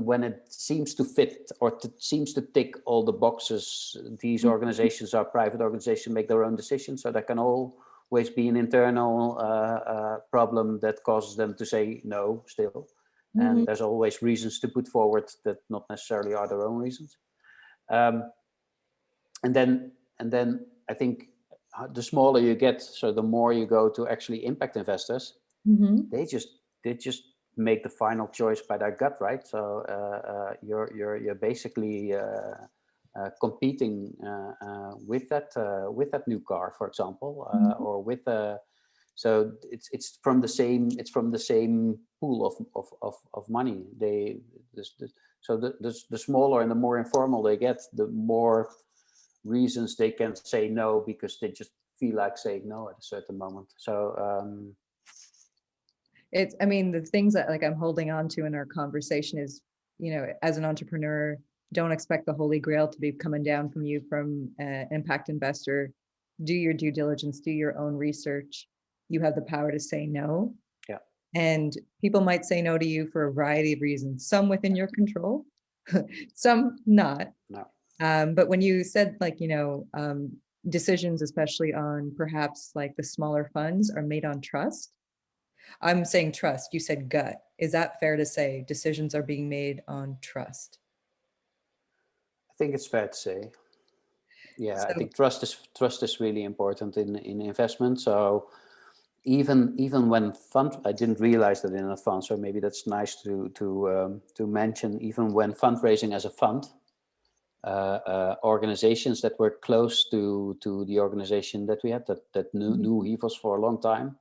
when it seems to fit or seems to tick all the boxes, these organizations are private organizations, make their own decisions, so there can always be an internal problem that causes them to say no still. And there's always reasons to put forward that not necessarily are their own reasons. And then I think the smaller you get, so the more you go to actually impact investors, they just make the final choice by their gut, right? So you're basically competing with that new car, for example, or with so it's from the same pool of money. So the smaller and the more informal they get, the more reasons they can say no, because they just feel like saying no at a certain moment. So I mean, the things that like I'm holding on to in our conversation is, as an entrepreneur, don't expect the holy grail to be coming down from you from an impact investor. Do your due diligence, do your own research. You have the power to say no. Yeah. And people might say no to you for a variety of reasons, some within your control, some not. No. But when you said decisions, especially on perhaps like the smaller funds, are made on trust. I'm saying trust. You said gut. Is that fair to say decisions are being made on trust? I think it's fair to say. Yeah, So, I think trust is really important in investment. So even when I didn't realize that in advance, so maybe that's nice to mention. Even when fundraising as a fund, organizations that were close to the organization that we had that knew HEVOS for a long time,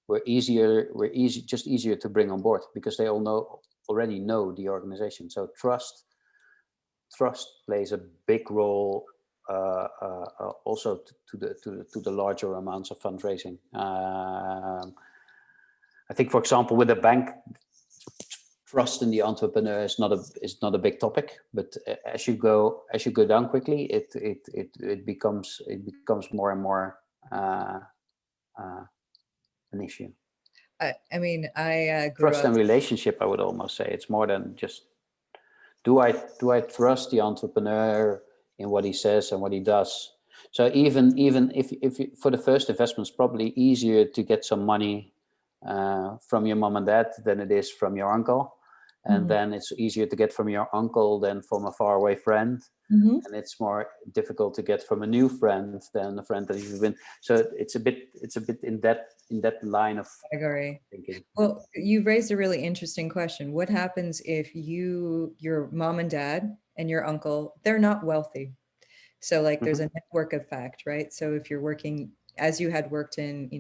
were easier to bring on board, because they already know the organization. So trust plays a big role also to the larger amounts of fundraising. I think, for example, with a bank, trust in the entrepreneur is not a big topic, but as you go down quickly, it becomes more and more an issue. I mean, I grew Trust up. and relationship, I would almost say. It's more than just, do I trust the entrepreneur in what he says and what he does? So even if for the first investment, it's probably easier to get some money from your mom and dad than it is from your uncle. And then it's easier to get from your uncle than from a faraway friend. And it's more difficult to get from a new friend than a friend that you've been. So it's a bit in that line of Category. thinking. Well, you've raised a really interesting question. What happens if your mom and dad and your uncle, they're not wealthy? So like there's a network effect, right? So if you're working, as you had worked in,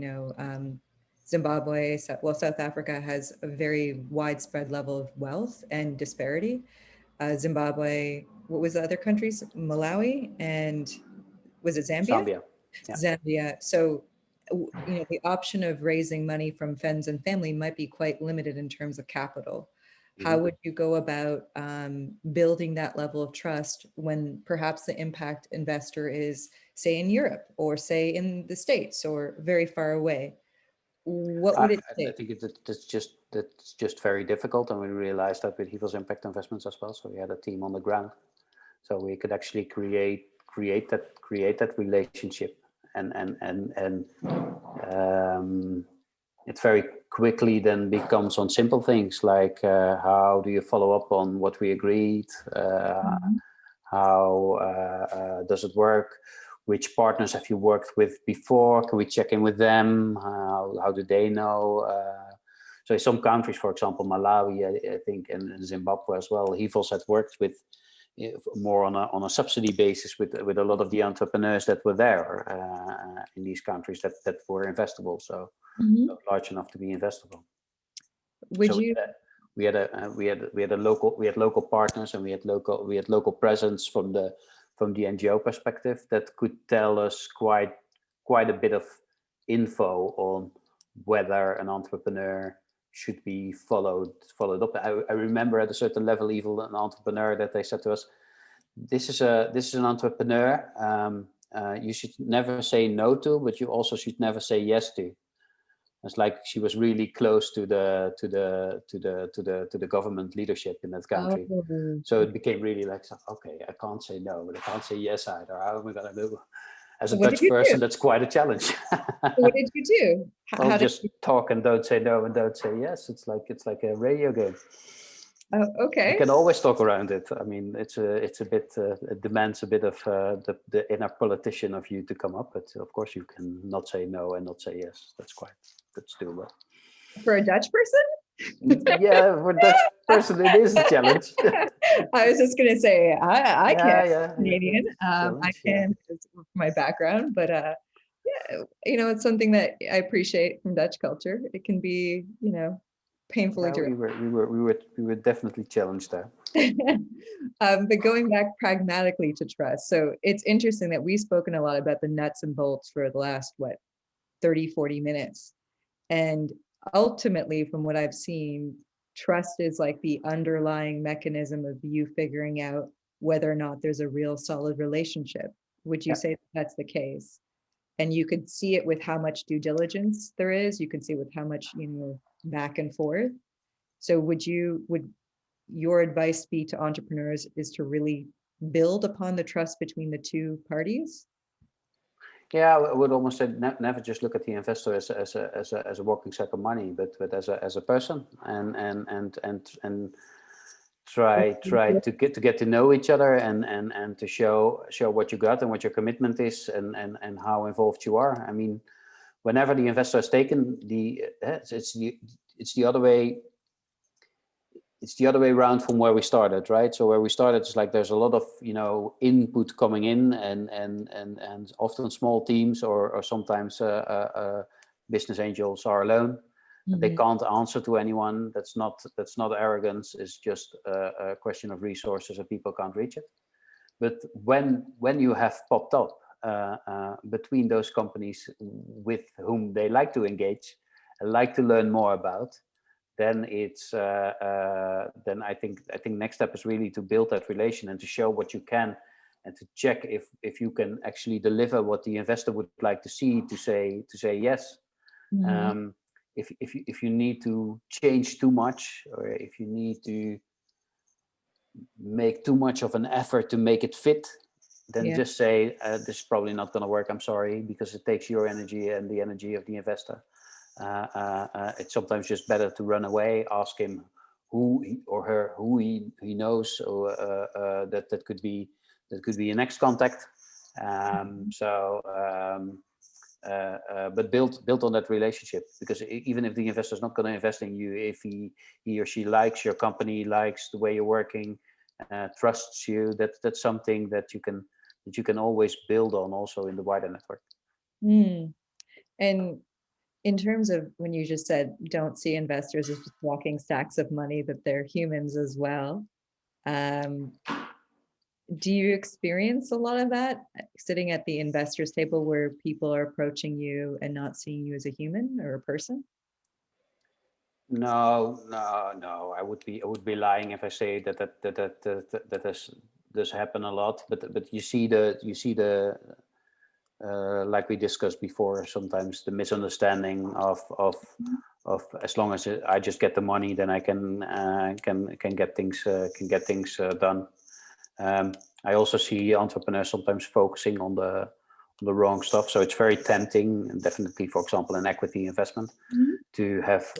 Zimbabwe, South Africa has a very widespread level of wealth and disparity. Zimbabwe, what was the other countries? Malawi, and was it Zambia? Zambia. Yeah. Zambia. So, the option of raising money from friends and family might be quite limited in terms of capital. How would you go about building that level of trust when perhaps the impact investor is, say, in Europe or say in the States or very far away? What would it take? I think that's just very difficult, and we realized that with HEVOS Impact Investments as well. So we had a team on the ground, so we could actually create that relationship, and it very quickly then becomes on simple things like how do you follow up on what we agreed, how does it work, which partners have you worked with before, can we check in with them, how do they know. So in some countries, for example Malawi, I think, and Zimbabwe as well, HEVOS had worked with more on a subsidy basis with a lot of the entrepreneurs that were there in these countries that were investable, so not large enough to be investable. Would so you? We had local partners, and we had local presence from the NGO perspective that could tell us quite a bit of info on whether an entrepreneur should be followed up. I remember at a certain level, even an entrepreneur, that they said to us, this is an entrepreneur you should never say no to, but you also should never say yes to. It's like she was really close to the government leadership in that country. So it became really like, okay, I can't say no, but I can't say yes either. How am I gonna do? as a What did Dutch you person, do? that's quite a challenge. What did you do? Well, How did just you? talk and don't say no and don't say yes. It's like a radio game. Oh, okay. You can always talk around it. I mean, it's a bit it demands a bit of the inner politician of you to come up. But of course, you can not say no and not say yes. That's doable. For a Dutch person? Yeah, for a Dutch person, it is a challenge. I was just gonna say I can't. Yeah. Canadian. I Challenge, can because of my background, but yeah, it's something that I appreciate from Dutch culture. It can be, painfully Yeah, direct. we were definitely challenged there. But going back pragmatically to trust. So it's interesting that we've spoken a lot about the nuts and bolts for the last, 30, 40 minutes. And ultimately, from what I've seen, trust is like the underlying mechanism of you figuring out whether or not there's a real solid relationship. Would you Yeah. say that's the case? And you could see it with how much due diligence there is. You can see with how much, back and forth. So would your advice be to entrepreneurs is to really build upon the trust between the two parties? Yeah, I would almost say never just look at the investor as a walking sack of money, but as a person, and try to get to know each other, and to show what you got and what your commitment is, and how involved you are. I mean, whenever the investor is taken, it's the other way. It's the other way around from where we started, right? So where we started is like there's a lot of input coming in, and often small teams or sometimes business angels are alone. They can't answer to anyone. That's not arrogance. It's just a question of resources, and people can't reach it. But when you have popped up between those companies with whom they like to engage and like to learn more about, then it's then I think next step is really to build that relation and to show what you can, and to check if you can actually deliver what the investor would like to see, to say yes. If you need to change too much, or if you need to make too much of an effort to make it fit, then just say this is probably not going to work. I'm sorry, because it takes your energy and the energy of the investor. It's sometimes just better to run away, ask him who he knows, or that could be a next contact. But build on that relationship, because even if the investor is not going to invest in you, if he or she likes your company, likes the way you're working, trusts you, that's something that you can always build on, also in the wider network. And in terms of when you just said don't see investors as just walking stacks of money, that they're humans as well. Do you experience a lot of that sitting at the investors table, where people are approaching you and not seeing you as a human or a person? No. I would be lying if I say that does happen a lot. But you see the like we discussed before, sometimes the misunderstanding of as long as I just get the money, then I can get things done. I also see entrepreneurs sometimes focusing on the wrong stuff. So it's very tempting, and definitely, for example, an equity investment, to have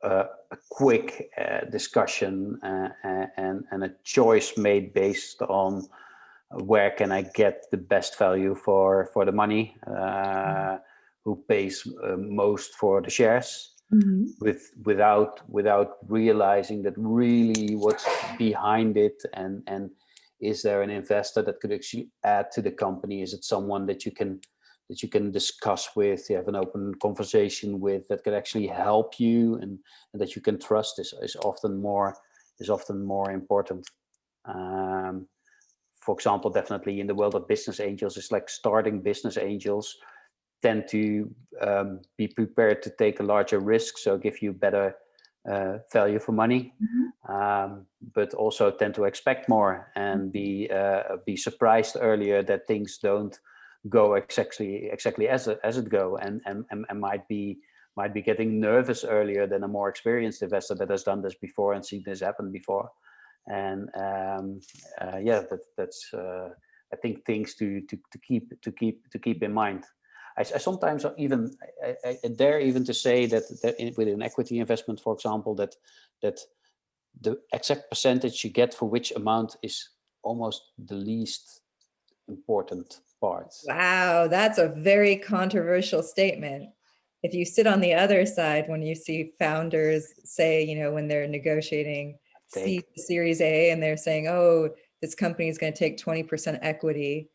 a quick discussion and a choice made based on where can I get the best value for the money, who pays most for the shares, without realizing that really what's behind it, and is there an investor that could actually add to the company? Is it someone that you can discuss with, you have an open conversation with, that could actually help you, and that you can trust, is often more important. For example, definitely in the world of business angels, it's like starting business angels tend to be prepared to take a larger risk, so give you better value for money, but also tend to expect more, and be surprised earlier that things don't go exactly as it go, and might be getting nervous earlier than a more experienced investor that has done this before and seen this happen before. And that's I think things to keep in mind. I sometimes even I dare even to say that with an equity investment, for example, that the exact percentage you get for which amount is almost the least important part. Wow, that's a very controversial statement. If you sit on the other side, when you see founders say, when they're negotiating Series A and they're saying, oh, this company is going to take 20% equity,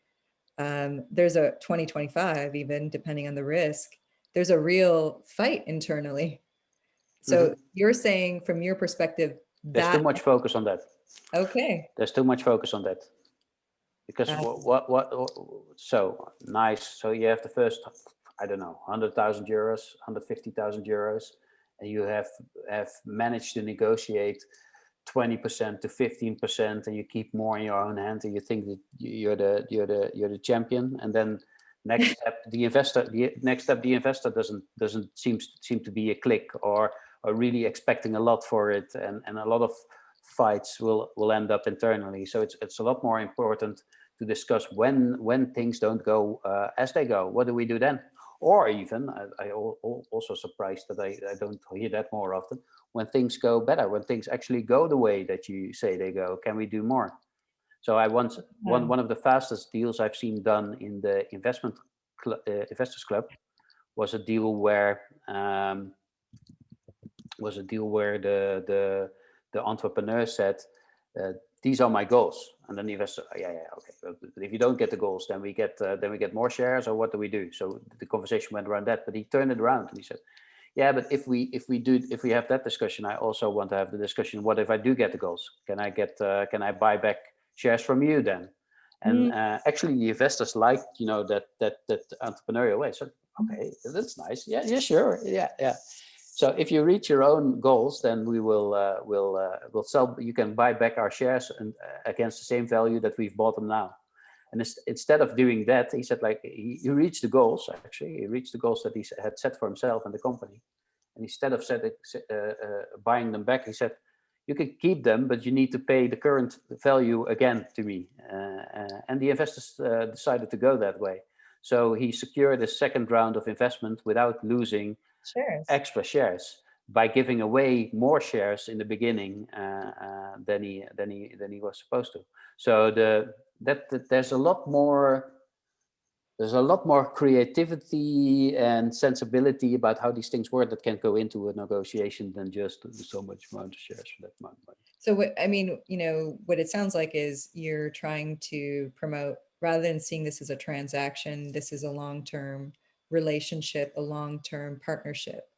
there's a 2025, even depending on the risk, there's a real fight internally. So you're saying from your perspective, there's too much focus on that. Okay. There's too much focus on that. Because so nice. So you have the first, I don't know, 100,000 euros, 150,000 euros, and you have managed to negotiate 20% to 15%, and you keep more in your own hand, and you think that you're the champion. And then next step, the investor doesn't seem to be a click or really expecting a lot for it, and a lot of fights will end up internally. So it's a lot more important to discuss when things don't go as they go. What do we do then? Or even, I also surprised that I don't hear that more often, when things go better, when things actually go the way that you say they go, can we do more? So one of the fastest deals I've seen done in the Investors Club was a deal where the entrepreneur said, these are my goals, and then the investor, okay, but if you don't get the goals, then we get more shares, or what do we do? So the conversation went around that, but he turned it around and he said, yeah, but if we have that discussion, I also want to have the discussion, what if I do get the goals? Can I buy back shares from you then? And actually the investors liked that entrepreneurial way. So okay, that's nice. Yeah, sure. Yeah. So if you reach your own goals, then we will sell. You can buy back our shares and against the same value that we've bought them now. And instead of doing that, he said, like, he reached the goals. Actually, he reached the goals that he had set for himself and the company. And instead of buying them back, he said, you can keep them, but you need to pay the current value again to me. And the investors decided to go that way. So he secured a second round of investment without losing extra shares, by giving away more shares in the beginning than he was supposed to. So there's a lot more creativity and sensibility about how these things work that can go into a negotiation than just so much amount of shares for that amount of money. So what it sounds like is you're trying to promote, rather than seeing this as a transaction, this is a long-term relationship, a long-term partnership.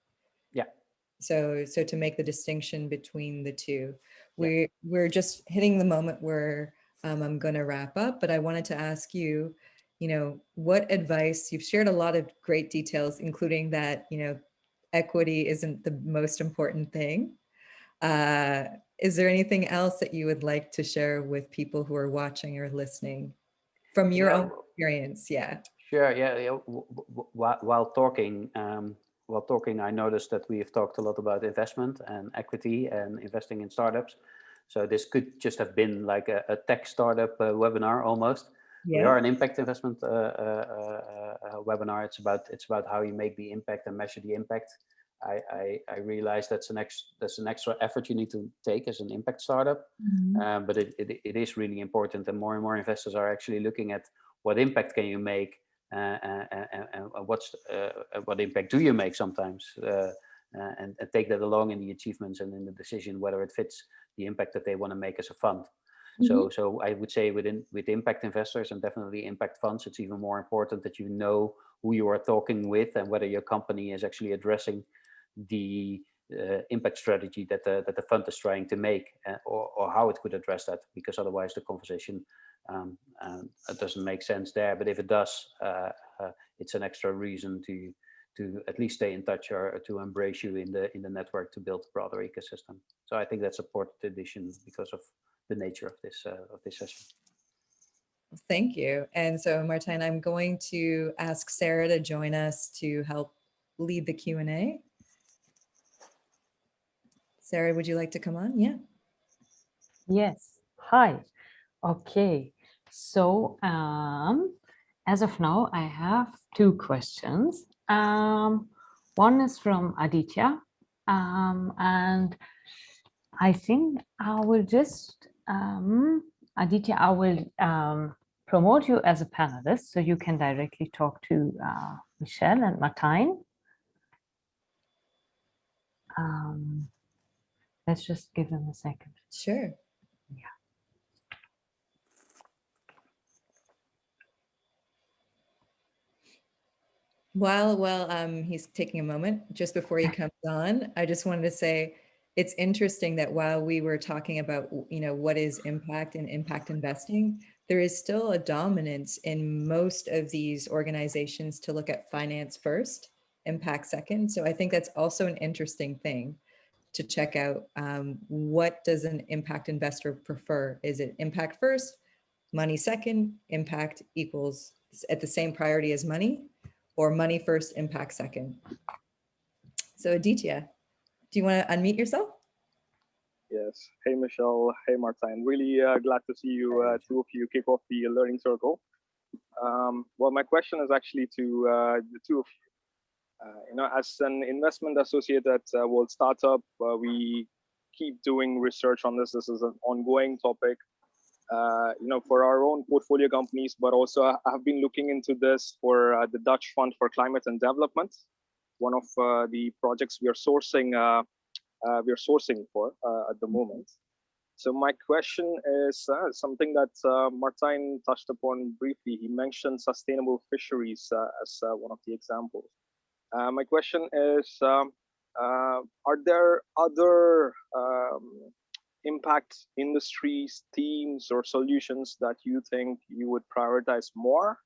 Yeah. So to make the distinction between the two, we're just hitting the moment where I'm going to wrap up, but I wanted to ask you, what advice, you've shared a lot of great details, including that, equity isn't the most important thing. Is there anything else that you would like to share with people who are watching or listening from your own experience? Yeah. Sure. Yeah. While talking, I noticed that we have talked a lot about investment and equity and investing in startups. So this could just have been like a tech startup webinar almost. Yeah. We are an impact investment webinar. It's about how you make the impact and measure the impact. I realize that's an extra effort you need to take as an impact startup, but it is really important, and more investors are actually looking at what impact can you make, and what impact do you make sometimes, and take that along in the achievements and in the decision whether it fits the impact that they want to make as a fund. So I would say with impact investors and definitely impact funds, it's even more important that you know who you are talking with and whether your company is actually addressing the impact strategy that the fund is trying to make, or how it could address that, because otherwise the conversation it doesn't make sense there. But if it does, it's an extra reason to at least stay in touch or to embrace you in the network to build a broader ecosystem. So I think that's an important addition because of the nature of this session. Thank you. And so, Martijn, I'm going to ask Sarah to join us to help lead the Q&A. Sarah, would you like to come on? Yeah. Yes. Hi. Okay. So as of now, I have two questions. One is from Aditya, and I think I will just, Aditya, I will promote you as a panelist so you can directly talk to Michelle and Martijn. Let's just give them a second. Sure. Yeah. While he's taking a moment, just before he comes on, I just wanted to say it's interesting that while we were talking about, what is impact and impact investing, there is still a dominance in most of these organizations to look at finance first, impact second. So I think that's also an interesting thing to check out. What does an impact investor prefer? Is it impact first, money second, impact equals at the same priority as money, or money first, impact second? So Aditya, do you want to unmute yourself? Yes. Hey, Michelle. Hey, Martijn. Really glad to see you, two of you, kick off the learning circle. Well, my question is actually to the two of you. As an investment associate at World Startup, we keep doing research on this. This is an ongoing topic. For our own portfolio companies, but also I have been looking into this for the Dutch Fund for Climate and Development, one of the projects we are sourcing for at the moment. So my question is something that Martijn touched upon briefly. He mentioned sustainable fisheries as one of the examples. My question is, are there other impact industries, themes, or solutions that you think you would prioritize more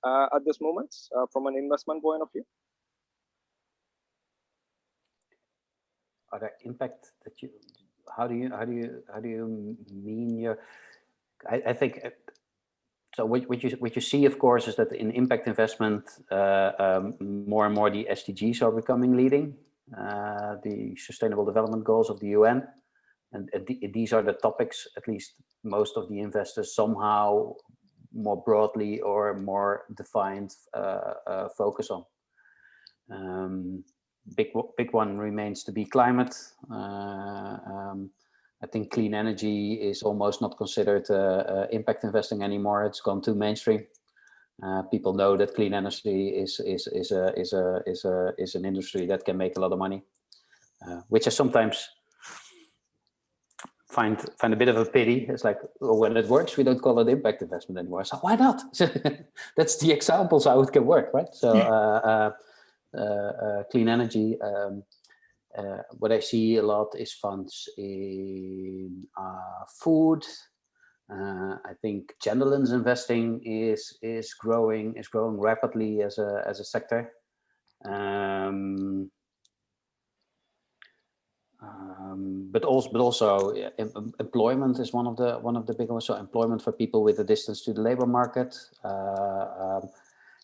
at this moment from an investment point of view? Are there impact that you? How do you mean your? I think so. What you see, of course, is that in impact investment, more and more the SDGs are becoming leading, the Sustainable Development Goals of the UN. And these are the topics, at least most of the investors somehow more broadly or more defined focus on. Big one remains to be climate. I think clean energy is almost not considered impact investing anymore. It's gone too mainstream. People know that clean energy is an industry that can make a lot of money, which I sometimes find a bit of a pity. It's like, well, when it works, we don't call it impact investment anymore. So why not? That's the examples how it can work, right? So clean energy. What I see a lot is funds in food. I think gender lens investing is growing rapidly as a sector. But also employment is one of the big ones. So employment for people with a distance to the labor market,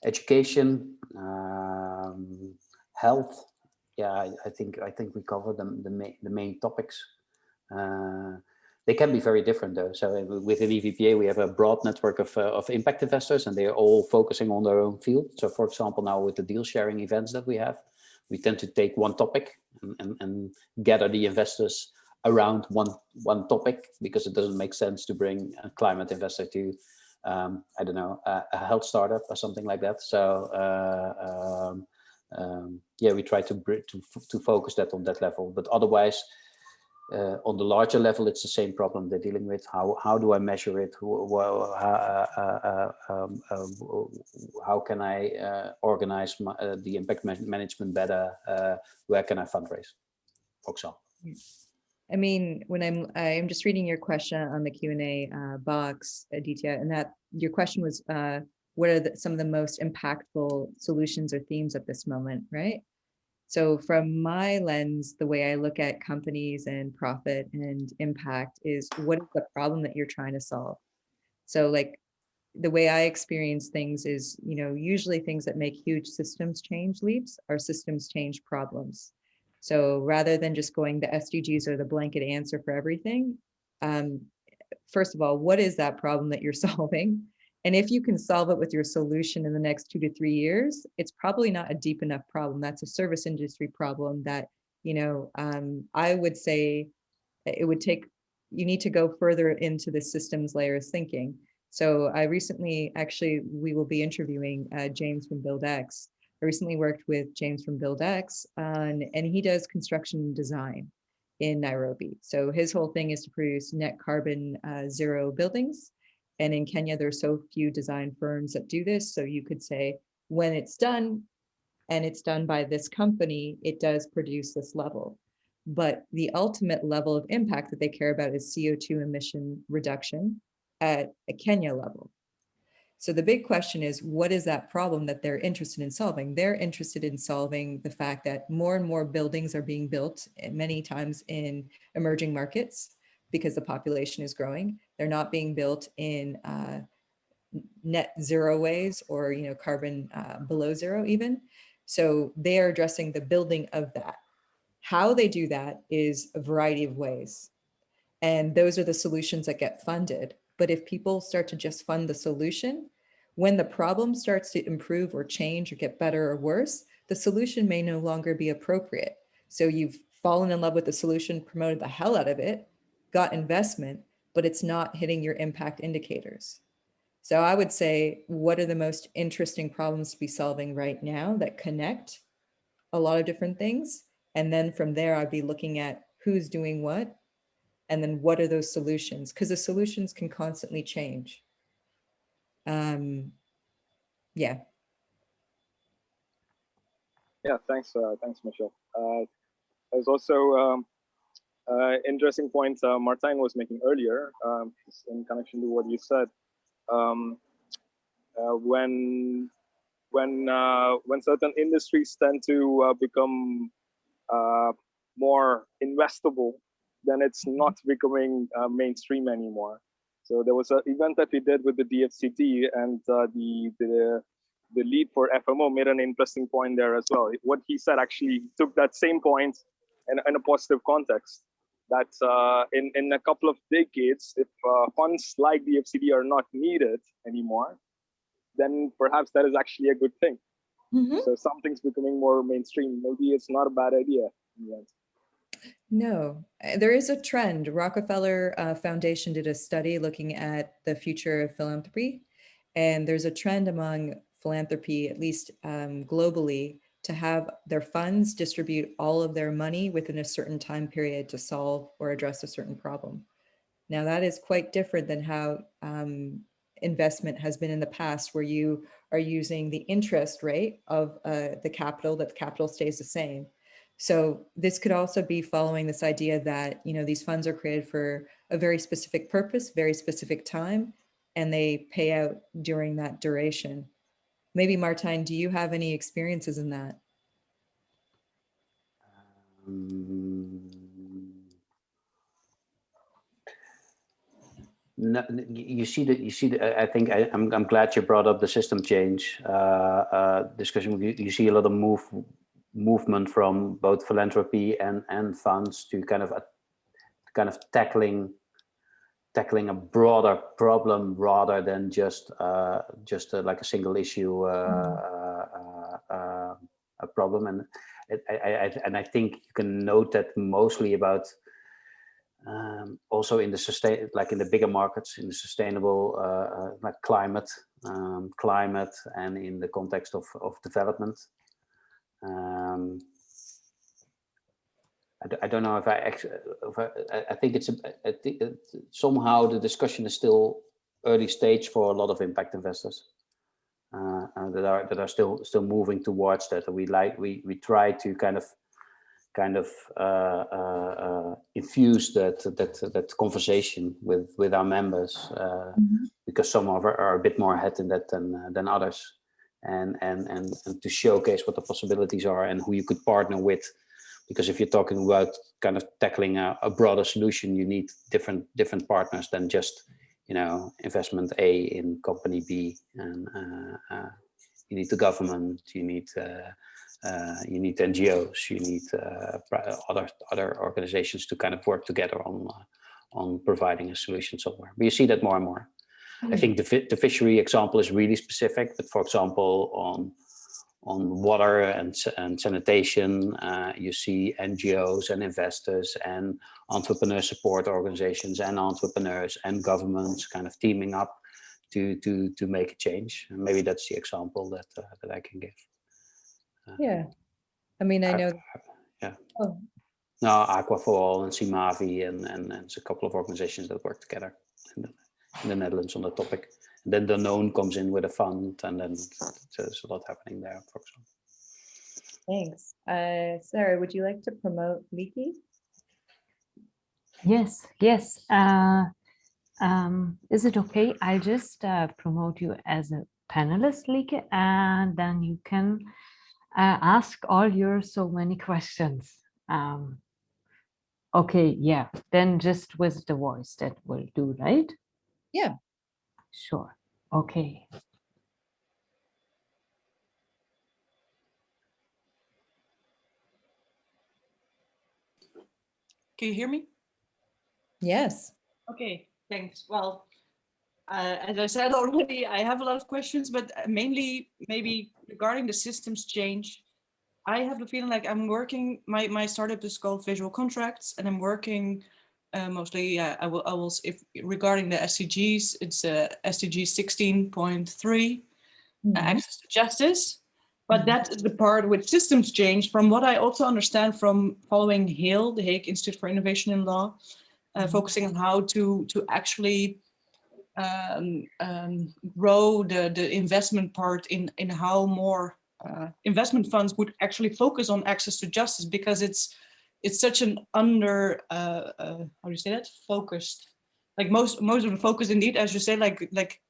education, health. Yeah, I think we covered the main topics. They can be very different though. So within EVPA, we have a broad network of impact investors, and they are all focusing on their own field. So for example, now with the deal sharing events that we have, we tend to take one topic and gather the investors around one topic, because it doesn't make sense to bring a climate investor to, I don't know, a health startup or something like that. So yeah, we try to focus that on that level. But otherwise, on the larger level, it's the same problem they're dealing with. How do I measure it? How can I organize the impact management better? Where can I fundraise, for example? I mean, when I'm just reading your question on the Q&A box, Aditya, and that your question was, what are some of the most impactful solutions or themes at this moment, right? So from my lens, the way I look at companies and profit and impact is, what is the problem that you're trying to solve? So like the way I experience things is, usually things that make huge systems change leaps are systems change problems. So rather than just going the SDGs or the blanket answer for everything, first of all, what is that problem that you're solving? And if you can solve it with your solution in the next 2 to 3 years, it's probably not a deep enough problem. That's a service industry problem that, I would say it would take, you need to go further into the systems layers thinking. So I recently, actually, we will be interviewing James from BuildX. I recently worked with James from BuildX, and he does construction design in Nairobi. So his whole thing is to produce net carbon zero buildings. And in Kenya, there's so few design firms that do this. So you could say, when it's done, and it's done by this company, it does produce this level. But the ultimate level of impact that they care about is CO2 emission reduction at a Kenya level. So the big question is, what is that problem that they're interested in solving? They're interested in solving the fact that more and more buildings are being built, many times in emerging markets, because the population is growing. They're not being built in net zero ways, or carbon below zero even. So they are addressing the building of that. How they do that is a variety of ways. And those are the solutions that get funded. But if people start to just fund the solution, when the problem starts to improve or change or get better or worse, the solution may no longer be appropriate. So you've fallen in love with the solution, promoted the hell out of it, got investment, but it's not hitting your impact indicators. So I would say, what are the most interesting problems to be solving right now that connect a lot of different things? And then from there, I'd be looking at who's doing what, and then what are those solutions? Because the solutions can constantly change. Yeah. Yeah, thanks, Michelle. There's also interesting point Martijn was making earlier in connection to what you said. When certain industries tend to become more investable, then it's not becoming mainstream anymore. So there was an event that we did with the DFCT, and the lead for FMO made an interesting point there as well. What he said actually took that same point in a positive context. That in a couple of decades, if funds like DFCT are not needed anymore, then perhaps that is actually a good thing. Mm-hmm. So something's becoming more mainstream. Maybe it's not a bad idea in the end. No, there is a trend. Rockefeller Foundation did a study looking at the future of philanthropy. And there's a trend among philanthropy, at least globally, to have their funds distribute all of their money within a certain time period to solve or address a certain problem. Now, that is quite different than how investment has been in the past, where you are using the interest rate of the capital, that the capital stays the same. So this could also be following this idea that, these funds are created for a very specific purpose, very specific time, and they pay out during that duration. Maybe Martijn, do you have any experiences in that? No, you see that. I think I'm glad you brought up the system change discussion. You see a lot of movement from both philanthropy and funds to kind of tackling a broader problem rather than just like a single issue a problem. And I think you can note that mostly about also in the like in the bigger markets, in the sustainable like climate and in the context of development. I don't know if I think somehow the discussion is still early stage for a lot of impact investors that are still moving towards that. We try to kind of infuse that conversation with our members because some are a bit more ahead in that than others, and to showcase what the possibilities are and who you could partner with. Because if you're talking about kind of tackling a broader solution, you need different partners than just, investment A in company B, and you need the government, you need NGOs, you need other organizations to kind of work together on providing a solution somewhere. But you see that more and more. I think the fishery example is really specific, but for example, on water and sanitation, you see NGOs and investors and entrepreneur support organizations and entrepreneurs and governments kind of teaming up to make a change. And maybe that's the example that I can give. Yeah, I mean, I know. Yeah. Oh. No, Aqua for All and Cimavi and a couple of organizations that work together in the Netherlands on the topic. And then Danone comes in with a fund, and then there's a lot happening there, for example. Thanks. Sarah, would you like to promote Leaky? Yes, yes. Is it okay? I just promote you as a panelist, Leaky, and then you can ask all your so many questions. Okay, yeah, then just with the voice that will do, right? Yeah. Sure. Okay. Can you hear me? Yes. Okay, thanks. Well, as I said already, I have a lot of questions, but mainly maybe regarding the systems change. I have the feeling like I'm working, my startup is called Visual Contracts, and I'm working mostly, I will, if regarding the SDGs, it's SDG 16.3, access to justice. But that is the part with systems change. From what I also understand from following HAIL, the Hague Institute for Innovation in Law, focusing on how to actually grow the investment part in how more investment funds would actually focus on access to justice, because it's such an under how do you say that, focused, like most of the focus indeed, as you say, like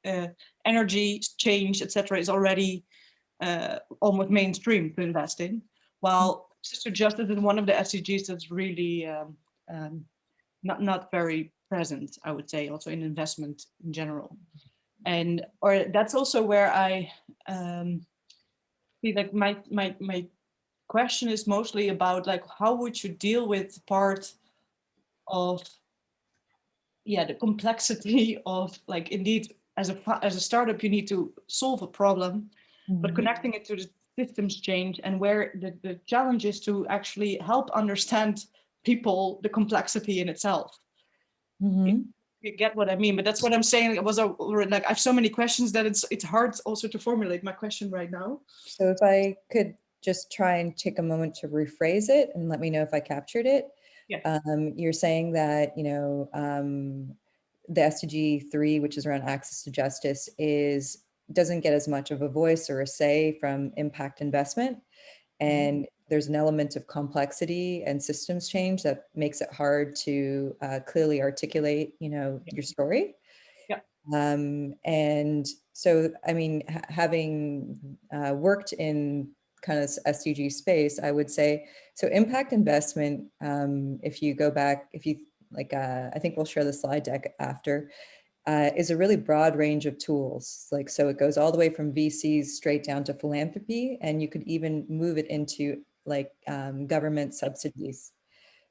energy change, etc., is already almost mainstream to invest in, while access to justice is one of the SDGs that's really not very present, I would say, also in investment in general. And or that's also where I feel like my question is mostly about, like, how would you deal with part of the complexity of, like, indeed as a startup you need to solve a problem, but connecting it to the systems change, and where the challenge is to actually help understand people the complexity in itself. You get what I mean? But that's what I'm saying. It was like I have so many questions that it's hard also to formulate my question right now. So if I could just try and take a moment to rephrase it and let me know if I captured it. Yeah. You're saying that, the SDG 3, which is around access to justice, doesn't get as much of a voice or a say from impact investment. And there's an element of complexity and systems change that makes it hard to clearly articulate, your story. Yeah. And so, I mean, having worked in kind of SDG space, I would say, so impact investment, if you go back, I think we'll share the slide deck after, is a really broad range of tools. Like, so it goes all the way from VCs straight down to philanthropy, and you could even move it into government subsidies.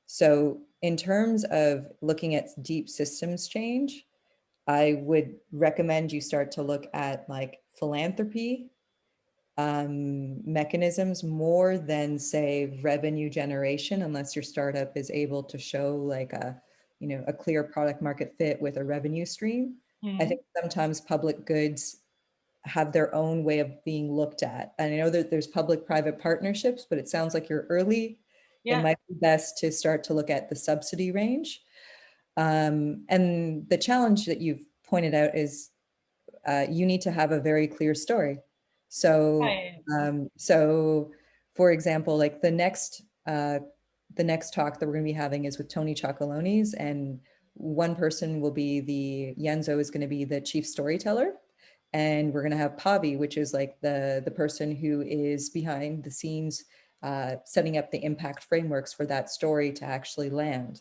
So in terms of looking at deep systems change, I would recommend you start to look at philanthropy mechanisms more than, say, revenue generation, unless your startup is able to show a clear product market fit with a revenue stream. I think sometimes public goods have their own way of being looked at. And I know that there's public-private partnerships, but it sounds like you're early. Yeah. It might be best to start to look at the subsidy range. And the challenge that you've pointed out is you need to have a very clear story. So, so for example, like the next talk that we're going to be having is with Tony Chakkalackal, and one person will be Yenzo is going to be the chief storyteller. And we're going to have Pavi, which is like the person who is behind the scenes, setting up the impact frameworks for that story to actually land.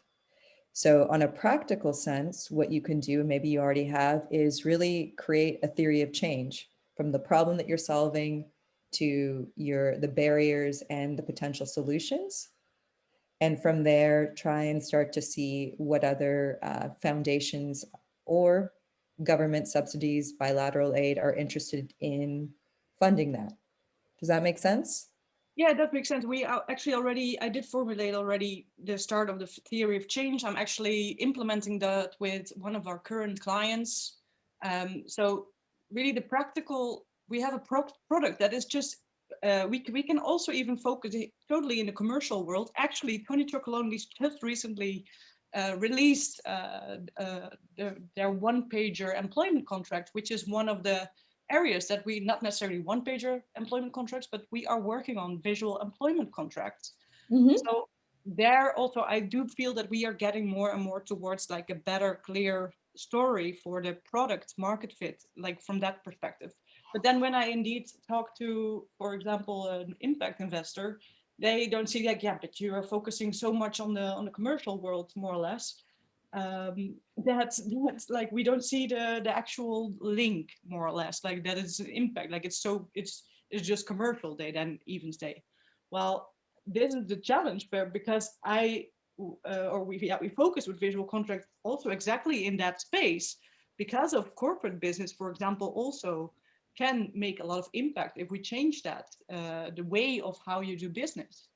So on a practical sense, what you can do, maybe you already have, is really create a theory of change from the problem that you're solving to the barriers and the potential solutions. And from there, try and start to see what other foundations or government subsidies, bilateral aid are interested in funding that. Does that make sense? Yeah, that makes sense. We actually already, I did formulate already the start of the theory of change. I'm actually implementing that with one of our current clients. So really the practical, we have a product that is just, we can also even focus totally in the commercial world. Actually, Tony Chocolonely just recently released their one-pager employment contract, which is one of the areas that we not necessarily one-pager employment contracts, but we are working on visual employment contracts. Mm-hmm. So there also, I do feel that we are getting more and more towards like a better, clear story for the product market fit, like from that perspective. But then when I indeed talk to, for example, an impact investor, they don't see like, yeah, but you are focusing so much on the commercial world, more or less. That's like we don't see the actual link, more or less, like that is an impact, like it's just commercial, they then even say. Well, this is the challenge because we focus with visual contracts also exactly in that space, because of corporate business, for example, also can make a lot of impact if we change that, the way of how you do business.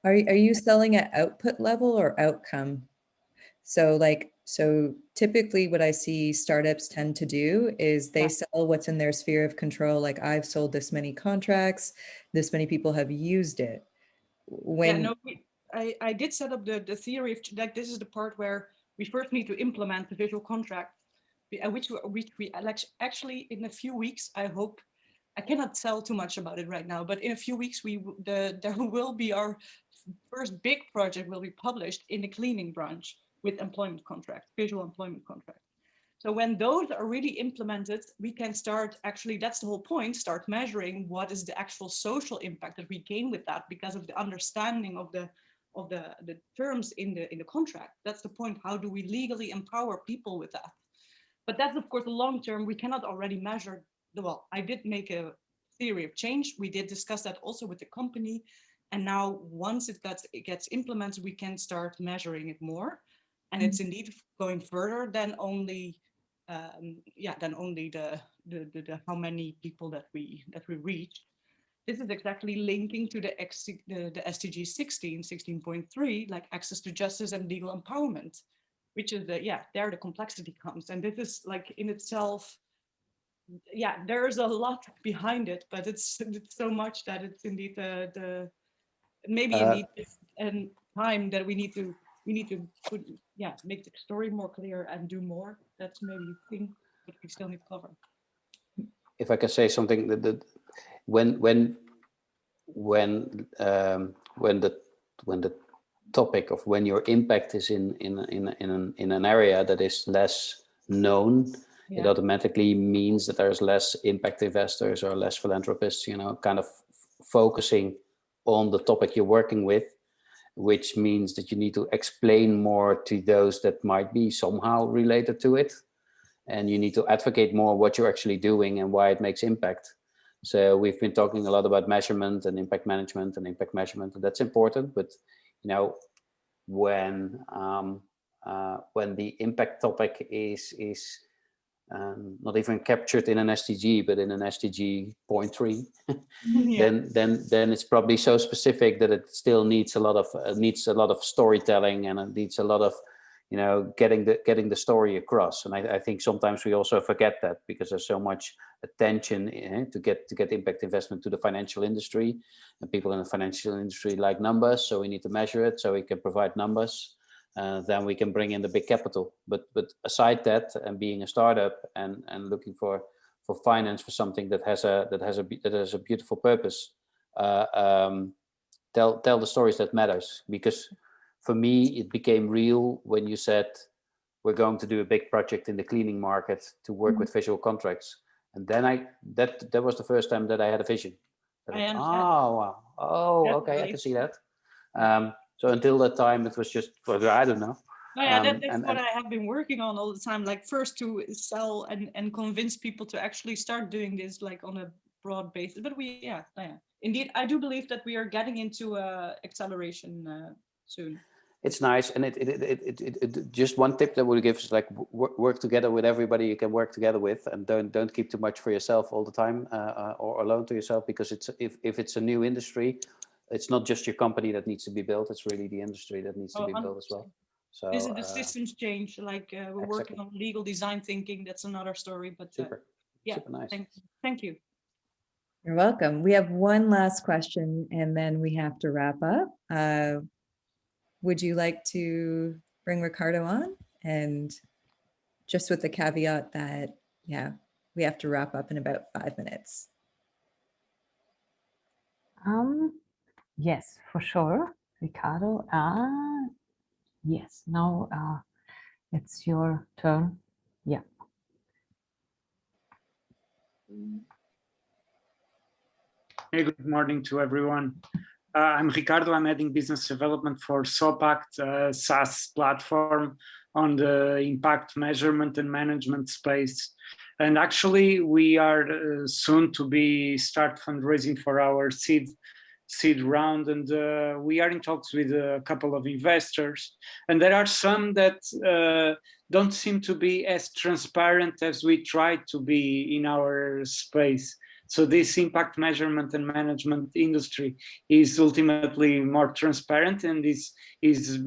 Are you selling at output level or outcome? So typically what I see startups tend to do is they sell what's in their sphere of control. Like, I've sold this many contracts, this many people have used it. I did set up the theory of, like, this is the part where we first need to implement the visual contract, which we actually in a few weeks, I hope. I cannot tell too much about it right now, but in a few weeks there will be our first big project will be published in the cleaning branch with employment contract, visual employment contract. So when those are really implemented, we can start, actually, that's the whole point, start measuring what is the actual social impact that we gain with that because of the understanding of the terms in the contract. That's the point. How do we legally empower people with that? But that's, of course, the long term. We cannot already measure well, I did make a theory of change. We did discuss that also with the company. And now once it gets implemented, we can start measuring it more. And it's indeed going further than only the how many people that we reach. This is exactly linking to the SDG 16.3, like access to justice and legal empowerment, which is there the complexity comes. And this is like in itself, there's a lot behind it, but it's so much that it's indeed indeed and time that we need to put, make the story more clear and do more. That's maybe a thing that we still need to cover. If I can say something, that when the topic of when your impact is in an area that is less known, it automatically means that there's less impact investors or less philanthropists, kind of focusing on the topic you're working with, which means that you need to explain more to those that might be somehow related to it. And you need to advocate more what you're actually doing and why it makes impact. So we've been talking a lot about measurement and impact management and impact measurement, and that's important. But when the impact topic is not even captured in an SDG, but in an SDG 0.3, then it's probably so specific that it still needs a lot of storytelling, and it needs a lot of getting the story across. And I think sometimes we also forget that because there's so much attention to get impact investment to the financial industry, and people in the financial industry like numbers, so we need to measure it so we can provide numbers. Then we can bring in the big capital. But aside that, and being a startup and looking for finance for something that has a beautiful purpose, tell the stories that matters. Because for me, it became real when you said we're going to do a big project in the cleaning market to work with visual contracts, and then that was the first time that I had a vision. I understand. Oh wow! Oh, okay, I can see that. So until that time, it was just, I don't know. That's what I have been working on all the time. Like, first to sell and convince people to actually start doing this, like on a broad basis. But indeed, I do believe that we are getting into acceleration soon. It's nice, and it just one tip that would give is like work together with everybody you can work together with, and don't keep too much for yourself all the time or alone to yourself, because it's if it's a new industry, it's not just your company that needs to be built; it's really the industry that needs to be built as well. So this is the systems change. Like we're working exactly. on legal design thinking. That's another story. But Super, yeah, super nice. Thank you. You're welcome. We have one last question and then we have to wrap up. Would you like to bring Ricardo on? And just with the caveat that, yeah, we have to wrap up in about 5 minutes. Yes, for sure, Ricardo. Yes, now it's your turn. Yeah. Hey, good morning to everyone. I'm Ricardo. I'm heading business development for Sopact, a SaaS platform on the impact measurement and management space. And actually, we are soon to start fundraising for our seed round, and we are in talks with a couple of investors. And there are some that don't seem to be as transparent as we try to be in our space. So this impact measurement and management industry is ultimately more transparent and is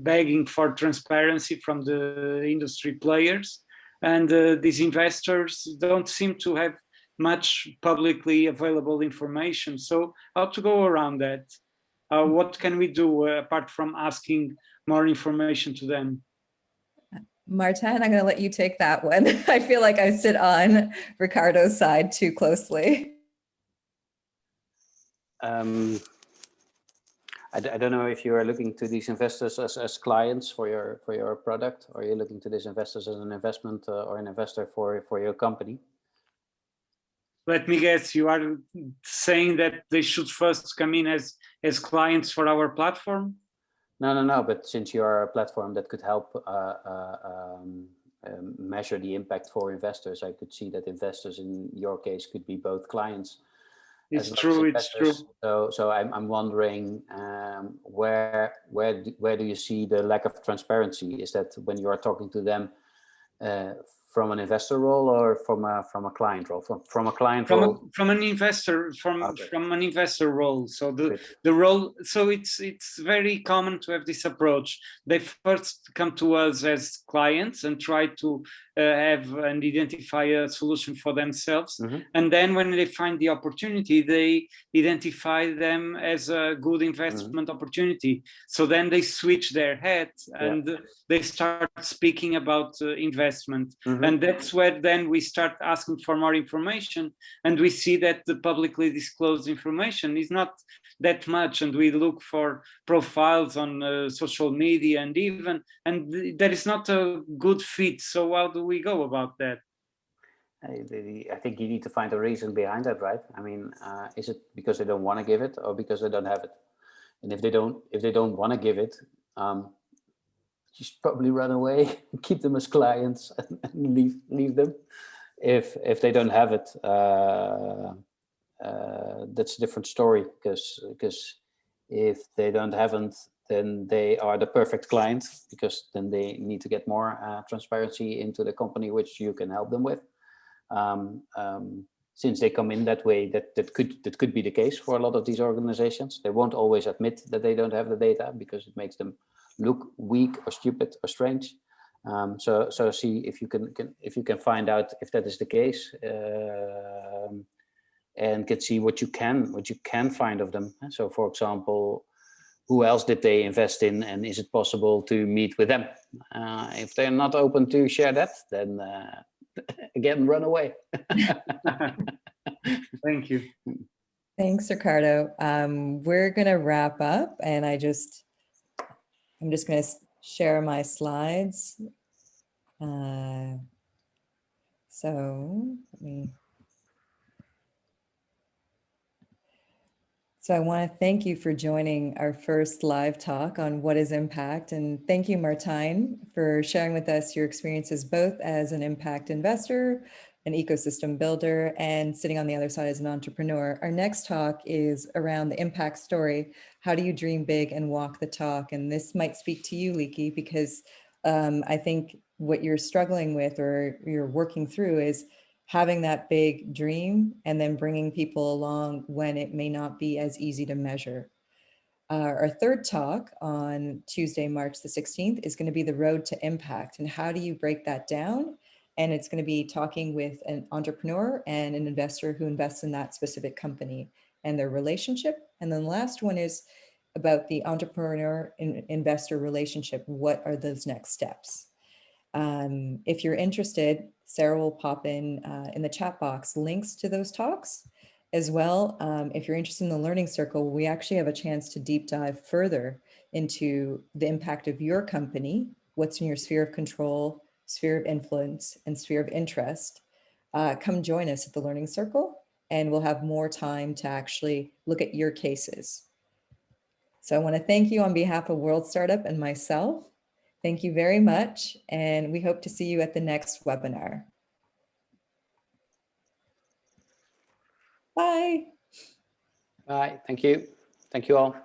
begging for transparency from the industry players. And these investors don't seem to have much publicly available information. So how to go around that? What can we do apart from asking more information to them? Martin, I'm going to let you take that one. I feel like I sit on Ricardo's side too closely. I don't know if you are looking to these investors as clients for your product, or you're looking to these investors as an investment or an investor for your company. Let me guess, you are saying that they should first come in as clients for our platform? No. But since you are a platform that could help measure the impact for investors, I could see that investors in your case could be both clients. It's true. So I'm wondering where do you see the lack of transparency? Is that when you are talking to them from an investor role or from a client role? From a client role. From an investor role. So the role. So it's very common to have this approach. They first come to us as clients and try to have and identify a solution for themselves, and then when they find the opportunity, they identify them as a good investment opportunity. So then they switch their head and they start speaking about investment. And that's where then we start asking for more information, and we see that the publicly disclosed information is not that much, and we look for profiles on social media and that is not a good fit. So how do we go about that? I think you need to find a reason behind that, right? I mean, is it because they don't want to give it, or because they don't have it? And if they don't want to give it, just probably run away, keep them as clients, and leave them. If they don't have it, that's a different story. Because if they don't have it, then they are the perfect client, because then they need to get more transparency into the company, which you can help them with. Since they come in that way, that could be the case for a lot of these organizations. They won't always admit that they don't have the data, because it makes them look weak or stupid or strange. So see if you can find out if that is the case, and can see what you can find of them. So, for example, who else did they invest in, and is it possible to meet with them? If they're not open to share that, then again, run away. Thank you. Thanks, Ricardo. We're going to wrap up, and I'm just going to share my slides. So I want to thank you for joining our first live talk on what is impact. And thank you, Martijn, for sharing with us your experiences both as an impact investor, an ecosystem builder, and sitting on the other side as an entrepreneur. Our next talk is around the impact story. How do you dream big and walk the talk? And this might speak to you, Leaky, because I think what you're struggling with or you're working through is having that big dream and then bringing people along when it may not be as easy to measure. Our third talk on Tuesday, March the 16th is going to be the road to impact and how do you break that down? And it's going to be talking with an entrepreneur and an investor who invests in that specific company and their relationship. And then the last one is about the entrepreneur investor relationship. What are those next steps? If you're interested, Sarah will pop in the chat box links to those talks. As well, if you're interested in the Learning Circle, we actually have a chance to deep dive further into the impact of your company, what's in your sphere of control, sphere of influence, and sphere of interest. Come join us at the Learning Circle, and we'll have more time to actually look at your cases. So I want to thank you on behalf of World Startup and myself. Thank you very much, and we hope to see you at the next webinar. Bye. Bye. Thank you. Thank you all.